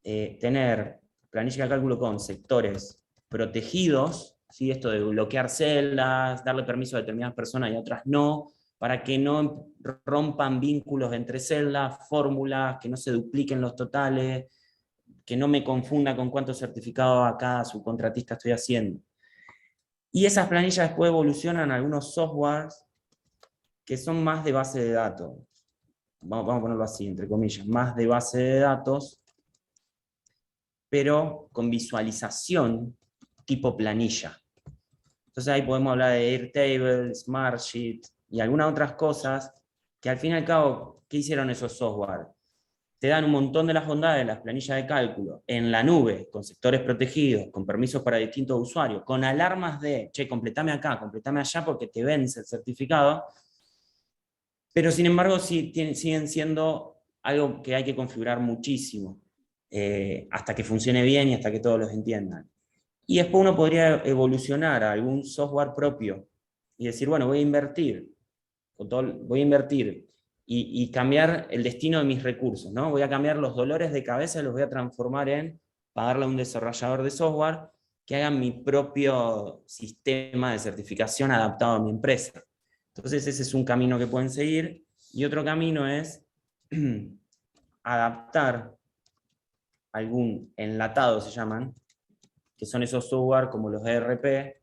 tener planillas de cálculo con sectores protegidos, ¿sí? Esto de bloquear celdas, darle permiso a determinadas personas y a otras no, para que no rompan vínculos entre celdas, fórmulas, que no se dupliquen los totales, que no me confunda con cuántos certificados a cada subcontratista estoy haciendo. Y esas planillas después evolucionan a algunos softwares que son más de base de datos. Vamos a ponerlo así, entre comillas, más de base de datos, pero con visualización tipo planilla. Entonces ahí podemos hablar de Airtable, Smartsheet y algunas otras cosas que al fin y al cabo, ¿qué hicieron esos software? Te dan un montón de las bondades de las planillas de cálculo en la nube, con sectores protegidos, con permisos para distintos usuarios, con alarmas de, che, completame acá, completame allá porque te vence el certificado, pero sin embargo siguen siendo algo que hay que configurar muchísimo, hasta que funcione bien y hasta que todos los entiendan. Y después uno podría evolucionar a algún software propio y decir, bueno, voy a invertir y cambiar el destino de mis recursos, ¿no? Voy a cambiar los dolores de cabeza y los voy a transformar en pagarle a un desarrollador de software que haga mi propio sistema de certificación adaptado a mi empresa. Entonces ese es un camino que pueden seguir, y otro camino es adaptar algún enlatado, se llaman, que son esos software como los ERP,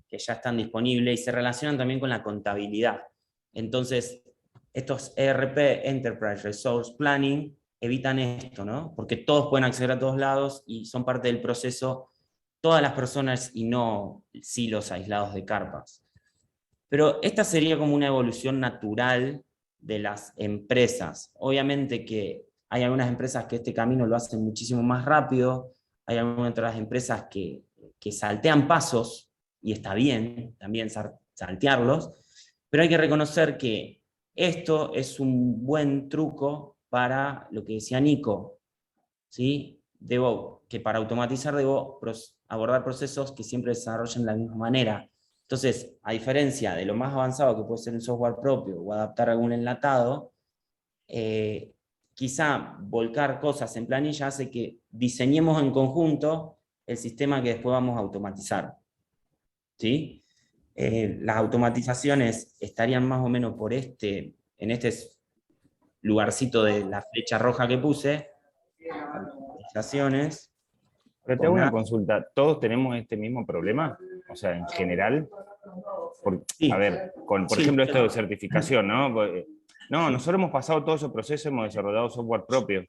que ya están disponibles y se relacionan también con la contabilidad. Entonces, estos ERP, Enterprise Resource Planning, evitan esto, ¿no? Porque todos pueden acceder a todos lados y son parte del proceso todas las personas y no silos aislados de carpas. Pero esta sería como una evolución natural de las empresas. Obviamente que hay algunas empresas que este camino lo hacen muchísimo más rápido, hay algunas otras empresas que saltean pasos, y está bien también saltearlos, pero hay que reconocer que esto es un buen truco para lo que decía Nico, ¿sí? Que para automatizar debo abordar procesos que siempre se desarrollen de la misma manera. Entonces, a diferencia de lo más avanzado que puede ser un software propio o adaptar algún enlatado, quizá volcar cosas en planilla hace que diseñemos en conjunto el sistema que después vamos a automatizar, ¿sí? Las automatizaciones estarían más o menos en este lugarcito de la flecha roja que puse, automatizaciones. Pero te hago una consulta, ¿todos tenemos este mismo problema? O sea, en general, Sí. a ver, por Sí. ejemplo esto de certificación, ¿no? No, nosotros hemos pasado todo ese proceso, hemos desarrollado software propio.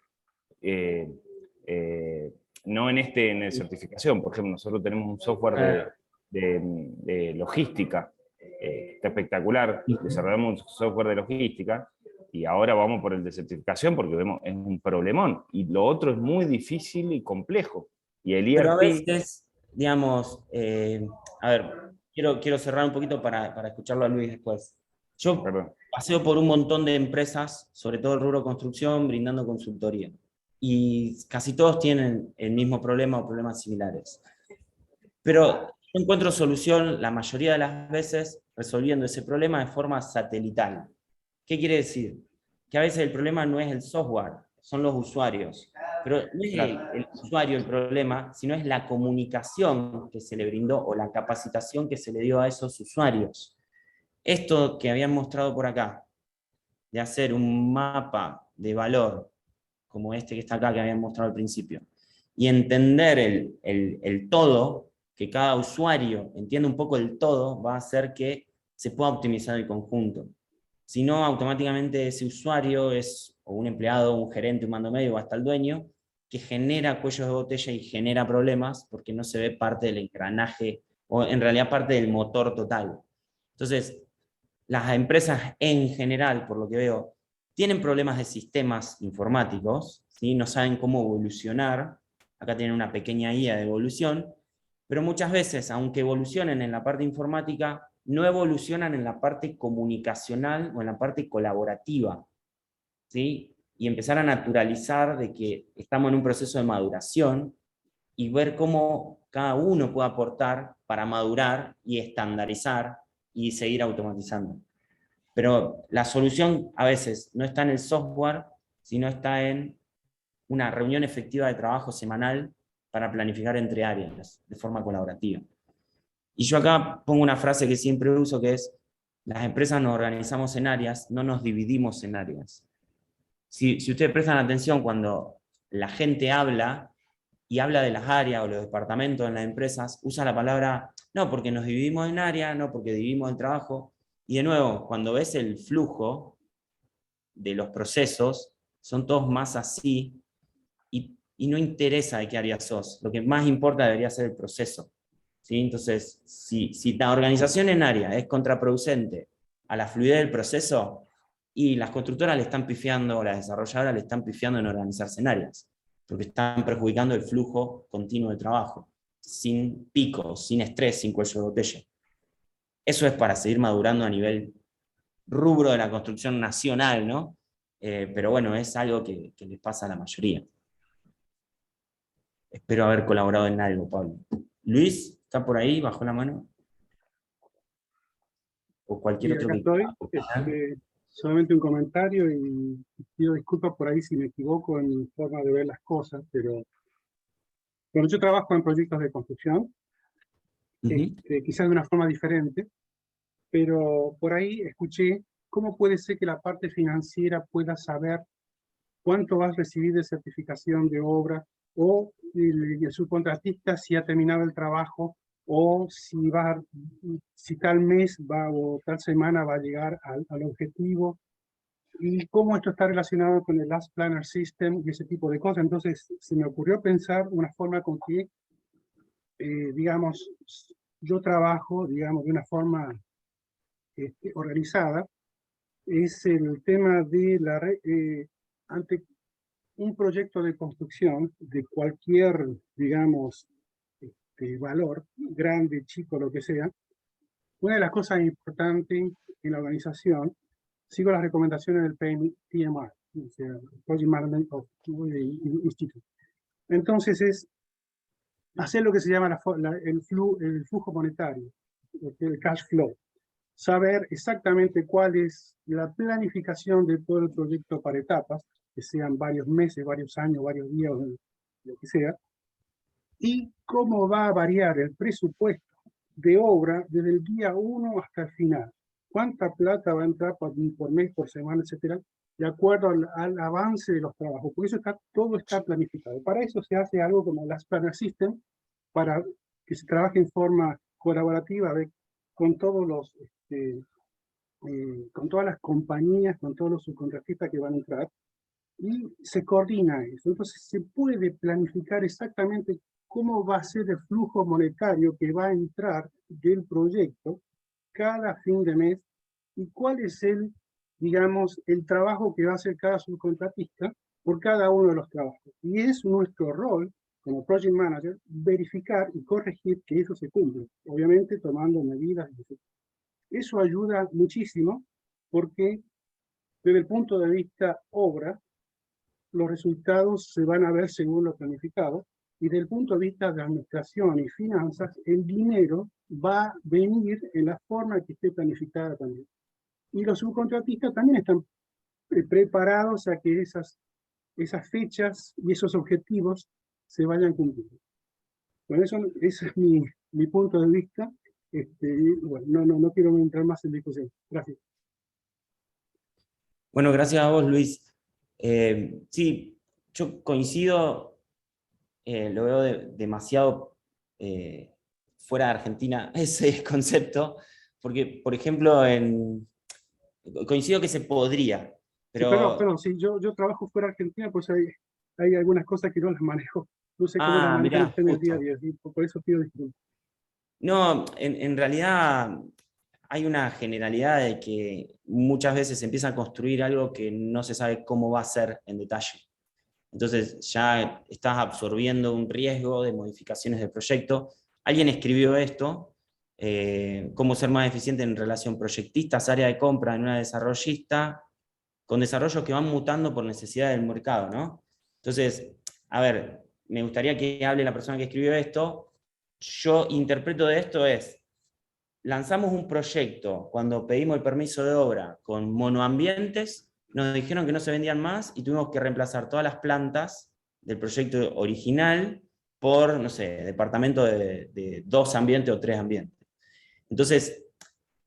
No en el certificación, por ejemplo, nosotros tenemos un software de logística, está espectacular, desarrollamos un software de logística, y ahora vamos por el de certificación porque vemos es un problemón, y lo otro es muy difícil y complejo. Y el Pero a ERP... veces, digamos, a ver, quiero cerrar un poquito para escucharlo a Luis después. Yo paseo por un montón de empresas, sobre todo el rubro construcción, brindando consultoría. Y casi todos tienen el mismo problema o problemas similares. Pero yo encuentro solución la mayoría de las veces resolviendo ese problema de forma satelital. ¿Qué quiere decir? Que a veces el problema no es el software, son los usuarios. Pero no es el usuario el problema, sino es la comunicación que se le brindó o la capacitación que se le dio a esos usuarios. Esto que habían mostrado por acá, de hacer un mapa de valor, como este que está acá que habían mostrado al principio, y entender el todo, que cada usuario entienda un poco el todo, va a hacer que se pueda optimizar el conjunto. Si no, automáticamente ese usuario es o un empleado, un gerente, un mando medio o hasta el dueño, que genera cuellos de botella y genera problemas porque no se ve parte del engranaje o en realidad parte del motor total. Entonces, las empresas en general, por lo que veo, tienen problemas de sistemas informáticos, ¿sí? No saben cómo evolucionar. Acá tienen una pequeña guía de evolución, pero muchas veces, aunque evolucionen en la parte informática, no evolucionan en la parte comunicacional o en la parte colaborativa, ¿sí? Y empezar a naturalizar de que estamos en un proceso de maduración y ver cómo cada uno puede aportar para madurar y estandarizar y seguir automatizando. Pero la solución a veces no está en el software, sino está en una reunión efectiva de trabajo semanal para planificar entre áreas de forma colaborativa. Y yo acá pongo una frase que siempre uso, que es: las empresas nos organizamos en áreas, no nos dividimos en áreas. Si ustedes prestan atención cuando la gente habla y habla de las áreas o los departamentos en las empresas, usa la palabra, no porque nos dividimos en áreas, no porque dividimos el trabajo. Y de nuevo, cuando ves el flujo de los procesos, son todos más así, y no interesa de qué área sos. Lo que más importa debería ser el proceso, ¿sí? Entonces, si la organización en área es contraproducente a la fluidez del proceso, y las constructoras le están pifiando, o las desarrolladoras le están pifiando en organizarse en áreas, porque están perjudicando el flujo continuo de trabajo, sin picos, sin estrés, sin cuello de botella. Eso es para seguir madurando a nivel rubro de la construcción nacional, ¿no? Pero bueno, es algo que les pasa a la mayoría. Espero haber colaborado en algo, Pablo. Luis, ¿está por ahí? ¿Bajó la mano? O cualquier otro acá que... estoy. Solamente un comentario y pido disculpas por ahí si me equivoco en mi forma de ver las cosas, pero bueno, yo trabajo en proyectos de construcción, quizás de una forma diferente. pero por ahí escuché cómo puede ser que la parte financiera pueda saber cuánto vas a recibir de certificación de obra, o el subcontratista si ha terminado el trabajo, o si tal mes o tal semana va a llegar al objetivo, y cómo esto está relacionado con el Last Planner System y ese tipo de cosas. Entonces se me ocurrió pensar una forma con que, digamos, yo trabajo, digamos, de una forma organizada. Es el tema de ante un proyecto de construcción de cualquier, digamos, valor, grande, chico, lo que sea. Una de las cosas importantes en la organización, sigo las recomendaciones del PMI, o sea, Project Management Institute. Entonces es hacer lo que se llama el flujo monetario, el cash flow. Saber exactamente cuál es la planificación de todo el proyecto para etapas, que sean varios meses, varios años, varios días, lo que sea, y cómo va a variar el presupuesto de obra desde el día 1 hasta el final. Cuánta plata va a entrar por mes, por semana, etcétera, de acuerdo al avance de los trabajos. Por eso todo está planificado. Para eso se hace algo como las Planner System, para que se trabaje en forma colaborativa con todos los con todas las compañías, con todos los subcontratistas que van a entrar, y se coordina eso. Entonces se puede planificar exactamente cómo va a ser el flujo monetario que va a entrar del proyecto cada fin de mes, y cuál es digamos, el trabajo que va a hacer cada subcontratista por cada uno de los trabajos. Y es nuestro rol como Project Manager verificar y corregir que eso se cumple, obviamente tomando medidas. Eso ayuda muchísimo, porque desde el punto de vista obra, los resultados se van a ver según lo planificado, y desde el punto de vista de administración y finanzas, el dinero va a venir en la forma que esté planificada también. Y los subcontratistas también están preparados a que esas fechas y esos objetivos se vayan cumpliendo. Bueno, ese es mi punto de vista. Bueno, no quiero entrar más en discusión. Gracias. Bueno, gracias a vos, Luis. Sí, yo coincido, lo veo demasiado fuera de Argentina ese concepto, porque, por ejemplo, coincido que se podría, pero... Sí, perdón, sí, yo trabajo fuera de Argentina, pues hay algunas cosas que no las manejo. No sé cómo las manejan mirá, ustedes en el día a justo. día, por eso pido disculpas. No, en realidad hay una generalidad de que muchas veces se empieza a construir algo que no se sabe cómo va a ser en detalle. Entonces ya estás absorbiendo un riesgo de modificaciones del proyecto. Alguien escribió esto, cómo ser más eficiente en relación proyectistas, área de compra en una desarrollista, con desarrollos que van mutando por necesidad del mercado, ¿no? Entonces, a ver, me gustaría que hable la persona que escribió esto. Yo interpreto de esto lanzamos un proyecto cuando pedimos el permiso de obra con monoambientes, nos dijeron que no se vendían más y tuvimos que reemplazar todas las plantas del proyecto original por, no sé, departamento de 2 ambientes o 3 ambientes. Entonces,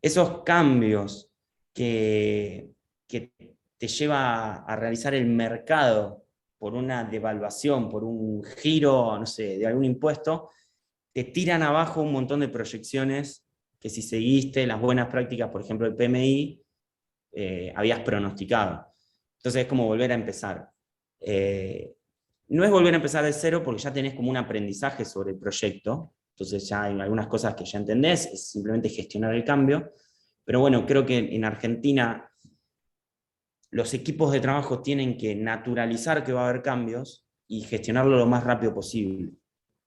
esos cambios que te lleva a realizar el mercado por una devaluación, por un giro, no sé, de algún impuesto, te tiran abajo un montón de proyecciones que si seguiste las buenas prácticas, por ejemplo, el PMI, habías pronosticado. Entonces es como volver a empezar. No es volver a empezar de cero porque ya tenés como un aprendizaje sobre el proyecto, entonces ya hay algunas cosas que ya entendés, es simplemente gestionar el cambio, pero bueno, creo que en Argentina los equipos de trabajo tienen que naturalizar que va a haber cambios y gestionarlo lo más rápido posible.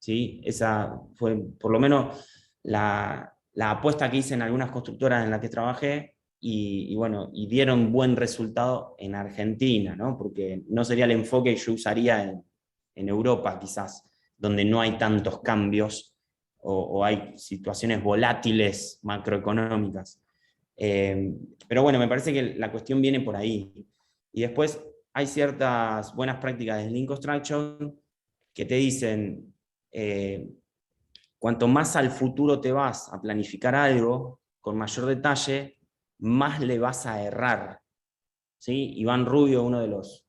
¿Sí? Esa fue por lo menos la apuesta que hice en algunas constructoras en las que trabajé, y bueno, y dieron buen resultado en Argentina, ¿no? Porque no sería el enfoque que yo usaría en Europa quizás, donde no hay tantos cambios o hay situaciones volátiles macroeconómicas. Pero bueno, me parece que la cuestión viene por ahí. Y después hay ciertas buenas prácticas de Lean Construction que te dicen, cuanto más al futuro te vas a planificar algo, con mayor detalle, más le vas a errar. ¿Sí? Iván Rubio, uno de los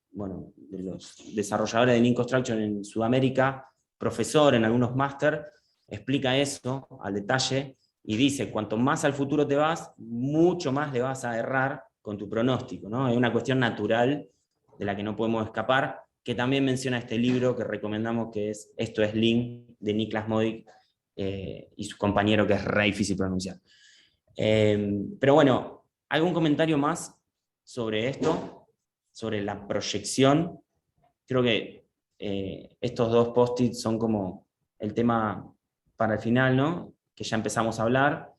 desarrolladores de Lean Construction en Sudamérica, profesor en algunos máster, explica eso al detalle y dice, cuanto más al futuro te vas, mucho más le vas a errar con tu pronóstico, ¿no? Es una cuestión natural de la que no podemos escapar, que también menciona este libro que recomendamos, que es Esto es Lean, de Niklas Modic y su compañero, que es re difícil pronunciar. Pero bueno, ¿algún comentario más sobre esto? Sobre la proyección. Creo que estos dos post-its son como el tema para el final, ¿no? Que ya empezamos a hablar,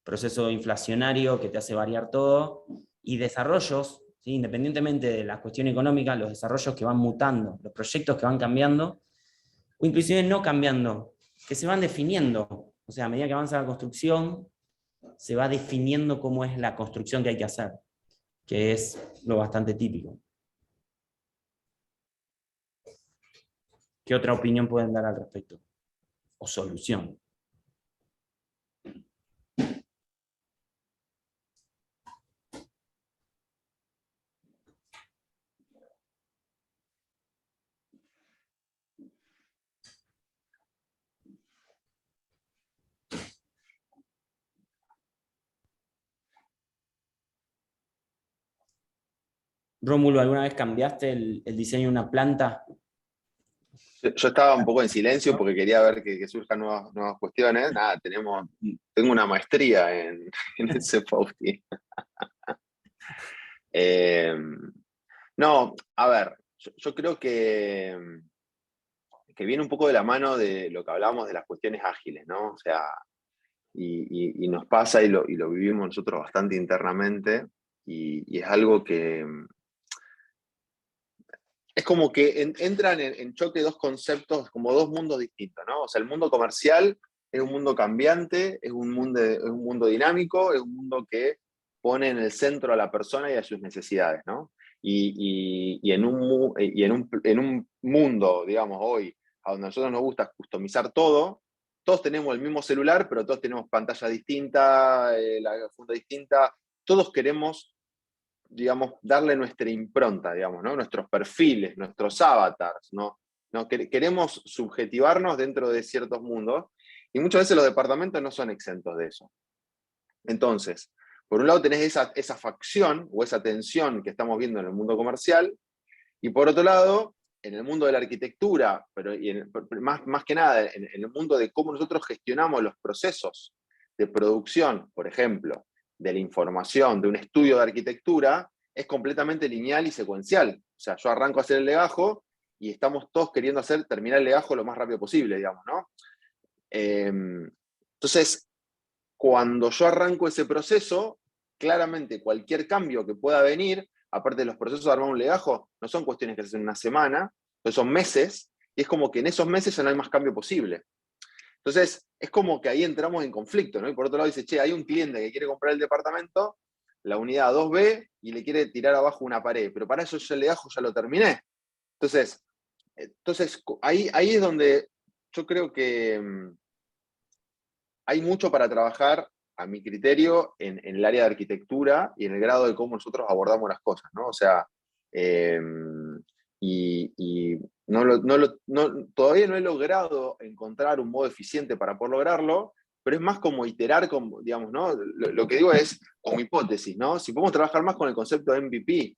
proceso inflacionario que te hace variar todo, y desarrollos, ¿sí? Independientemente de la cuestión económica, los desarrollos que van mutando, los proyectos que van cambiando, o inclusive no cambiando, que se van definiendo. O sea, a medida que avanza la construcción, se va definiendo cómo es la construcción que hay que hacer, que es lo bastante típico. ¿Qué otra opinión pueden dar al respecto? O solución. Rómulo, ¿alguna vez cambiaste el diseño de una planta? Yo estaba un poco en silencio porque quería ver que surjan nuevas cuestiones. Nada, tengo una maestría en ese post-it. No, a ver, yo creo que viene un poco de la mano de lo que hablábamos de las cuestiones ágiles, ¿no? O sea, y nos pasa y lo vivimos nosotros bastante internamente, y es algo que es como que entran en choque dos conceptos, como dos mundos distintos, ¿no? O sea, el mundo comercial es un mundo cambiante, es un mundo dinámico, es un mundo que pone en el centro a la persona y a sus necesidades, ¿no? Y en un mundo, digamos, hoy, a donde a nosotros nos gusta customizar todo, todos tenemos el mismo celular, pero todos tenemos pantalla distinta, la funda distinta, todos queremos, digamos, darle nuestra impronta, digamos, ¿no? Nuestros perfiles, nuestros avatars, ¿no? Queremos subjetivarnos dentro de ciertos mundos, y muchas veces los departamentos no son exentos de eso. Entonces, por un lado tenés esa facción o esa tensión que estamos viendo en el mundo comercial, y por otro lado, en el mundo de la arquitectura, pero más que nada en el mundo de cómo nosotros gestionamos los procesos de producción, por ejemplo, de la información, de un estudio de arquitectura, es completamente lineal y secuencial. O sea, yo arranco a hacer el legajo y estamos todos queriendo terminar el legajo lo más rápido posible, digamos, ¿no? Entonces, cuando yo arranco ese proceso, claramente cualquier cambio que pueda venir, aparte de los procesos de armar un legajo, no son cuestiones que se hacen en una semana, son meses, y es como que en esos meses ya no hay más cambio posible. Entonces, es como que ahí entramos en conflicto, ¿no? Y por otro lado dice, che, hay un cliente que quiere comprar el departamento, la unidad 2B, y le quiere tirar abajo una pared, pero para eso yo el legajo ya lo terminé. Entonces ahí es donde yo creo que hay mucho para trabajar, a mi criterio, en el área de arquitectura y en el grado de cómo nosotros abordamos las cosas, ¿no? O sea, todavía no he logrado encontrar un modo eficiente para poder lograrlo, pero es más como iterar, digamos, ¿no? Lo que digo es como hipótesis, ¿no? Si podemos trabajar más con el concepto de MVP,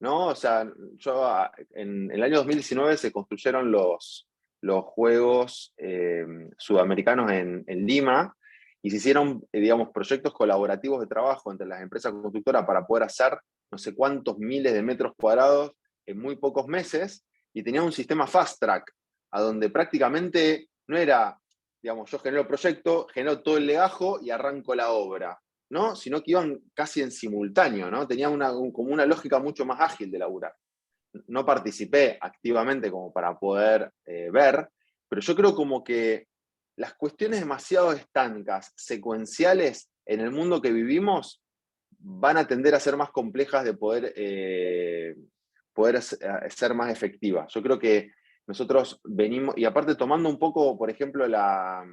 ¿no? O sea, en el año 2019 se construyeron los Juegos Sudamericanos en Lima, y se hicieron, digamos, proyectos colaborativos de trabajo entre las empresas constructoras para poder hacer no sé cuántos miles de metros cuadrados en muy pocos meses, y tenía un sistema fast track, a donde prácticamente no era, digamos, yo genero el proyecto, genero todo el legajo y arranco la obra, ¿no? Sino que iban casi en simultáneo, ¿no? Tenía como una lógica mucho más ágil de laburar. No participé activamente como para poder ver, pero yo creo como que las cuestiones demasiado estancas, secuenciales, en el mundo que vivimos, van a tender a ser más complejas de poder ser más efectivas. Yo creo que nosotros venimos, y aparte tomando un poco, por ejemplo, la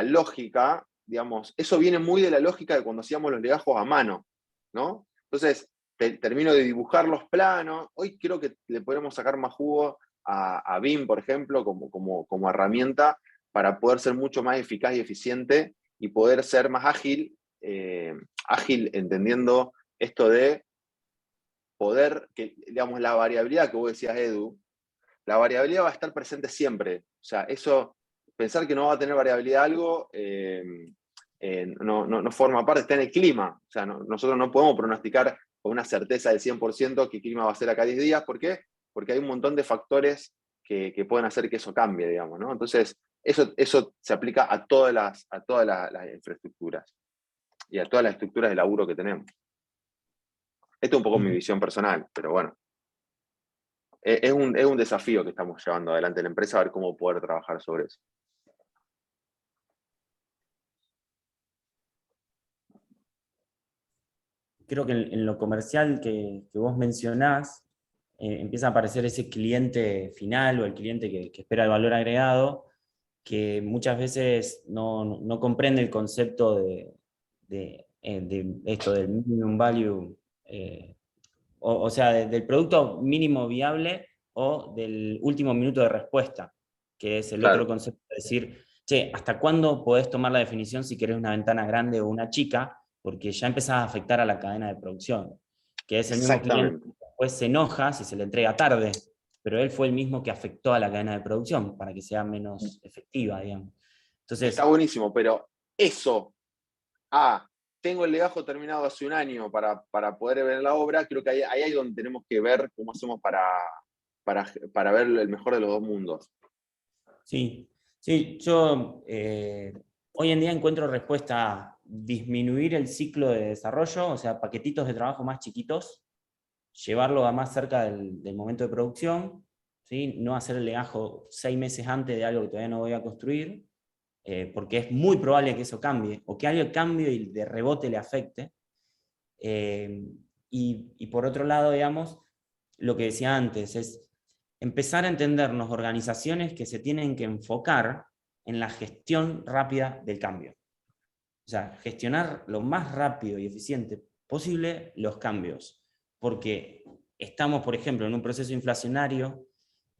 lógica digamos, eso viene muy de la lógica de cuando hacíamos los legajos a mano, ¿no? Entonces, termino de dibujar los planos. Hoy creo que le podemos sacar más jugo a BIM, por ejemplo, como herramienta para poder ser mucho más eficaz y eficiente y poder ser más ágil, ágil entendiendo esto de poder, que, digamos, la variabilidad que vos decías, Edu, la variabilidad va a estar presente siempre. O sea, eso, pensar que no va a tener variabilidad algo, no forma parte, está en el clima. O sea, nosotros no podemos pronosticar con una certeza del 100% qué clima va a ser acá 10 días. ¿Por qué? Porque hay un montón de factores que pueden hacer que eso cambie, digamos, ¿no? Entonces, eso se aplica a todas las infraestructuras y a todas las estructuras de laburo que tenemos. Esto es un poco mi visión personal, pero bueno. Es un desafío que estamos llevando adelante en la empresa, a ver cómo poder trabajar sobre eso. Creo que en lo comercial que vos mencionás, empieza a aparecer ese cliente final o el cliente que espera el valor agregado, que muchas veces no comprende el concepto de esto del minimum value, o sea, del producto mínimo viable o del último minuto de respuesta, que es el Claro. otro concepto de decir, che, ¿hasta cuándo podés tomar la definición si querés una ventana grande o una chica? Porque ya empezás a afectar a la cadena de producción, que es el mismo cliente que después se enoja si se le entrega tarde, pero él fue el mismo que afectó a la cadena de producción para que sea menos efectiva, digamos. Entonces, está buenísimo, pero eso, tengo el legajo terminado hace un año para poder ver la obra, creo que ahí es donde tenemos que ver cómo hacemos para ver el mejor de los dos mundos. Sí, yo hoy en día encuentro respuesta a disminuir el ciclo de desarrollo, o sea, paquetitos de trabajo más chiquitos, llevarlo a más cerca del momento de producción, ¿sí? No hacer el legajo 6 meses antes de algo que todavía no voy a construir, porque es muy probable que eso cambie, o que algo cambie y de rebote le afecte. Y por otro lado, digamos, lo que decía antes, es empezar a entendernos organizaciones que se tienen que enfocar en la gestión rápida del cambio. O sea, gestionar lo más rápido y eficiente posible los cambios. Porque estamos, por ejemplo, en un proceso inflacionario,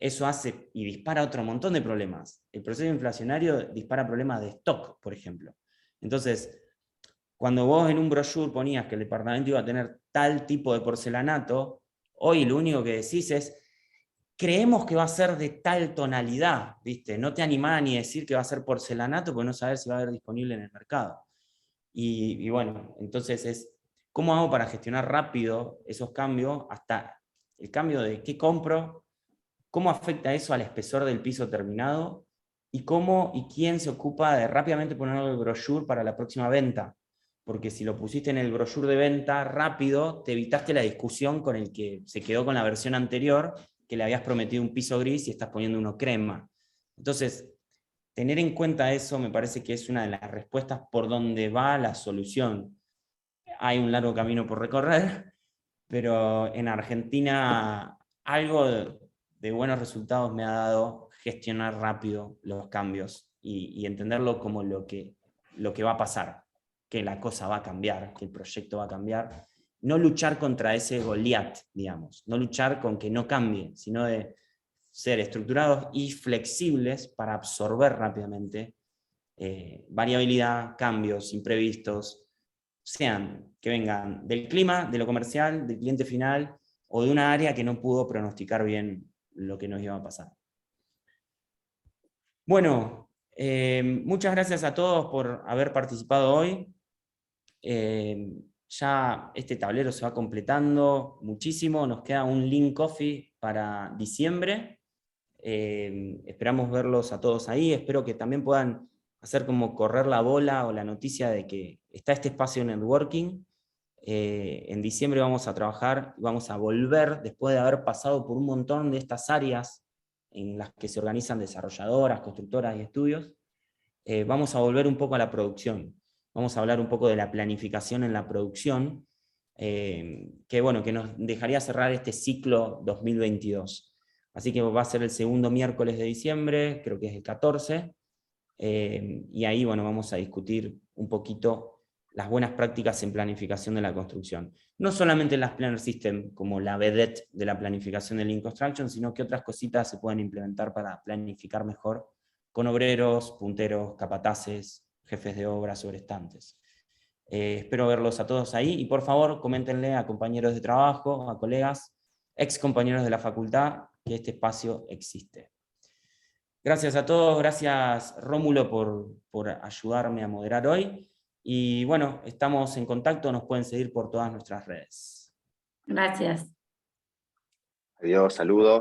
eso hace y dispara otro montón de problemas. El proceso inflacionario dispara problemas de stock, por ejemplo. Entonces, cuando vos en un brochure ponías que el departamento iba a tener tal tipo de porcelanato, hoy lo único que decís es, creemos que va a ser de tal tonalidad, ¿viste? No te animás ni a decir que va a ser porcelanato porque no sabes si va a haber disponible en el mercado. Y bueno, entonces es, ¿cómo hago para gestionar rápido esos cambios? Hasta el cambio de qué compro, cómo afecta eso al espesor del piso terminado, y cómo y quién se ocupa de rápidamente ponerlo en el brochure para la próxima venta. Porque si lo pusiste en el brochure de venta rápido, te evitaste la discusión con el que se quedó con la versión anterior, que le habías prometido un piso gris y estás poniendo uno crema. Entonces, tener en cuenta eso me parece que es una de las respuestas por donde va la solución. Hay un largo camino por recorrer, pero en Argentina algo de buenos resultados me ha dado gestionar rápido los cambios y entenderlo como lo que va a pasar, que la cosa va a cambiar, que el proyecto va a cambiar. No luchar contra ese Goliat, digamos, no luchar con que no cambie, sino de ser estructurados y flexibles para absorber rápidamente variabilidad, cambios imprevistos, sean que vengan del clima, de lo comercial, del cliente final o de una área que no pudo pronosticar bien lo que nos iba a pasar. Bueno, muchas gracias a todos por haber participado hoy. Ya este tablero se va completando muchísimo, nos queda un Lean Coffee para diciembre. Esperamos verlos a todos ahí, espero que también puedan hacer como correr la bola o la noticia de que está este espacio networking. En diciembre vamos a trabajar, vamos a volver, después de haber pasado por un montón de estas áreas en las que se organizan desarrolladoras, constructoras y estudios, vamos a volver un poco a la producción. Vamos a hablar un poco de la planificación en la producción, que bueno, que nos dejaría cerrar este ciclo 2022. Así que va a ser el segundo miércoles de diciembre, creo que es el 14, y ahí bueno, vamos a discutir un poquito las buenas prácticas en planificación de la construcción. No solamente en las Planner System, como la vedette de la planificación del Lean Construction, sino que otras cositas se pueden implementar para planificar mejor con obreros, punteros, capataces, jefes de obra, sobrestantes. Espero verlos a todos ahí, y por favor coméntenle a compañeros de trabajo, a colegas, ex compañeros de la facultad, que este espacio existe. Gracias a todos, gracias Rómulo por ayudarme a moderar hoy. Y bueno, estamos en contacto, nos pueden seguir por todas nuestras redes. Gracias. Adiós, saludos.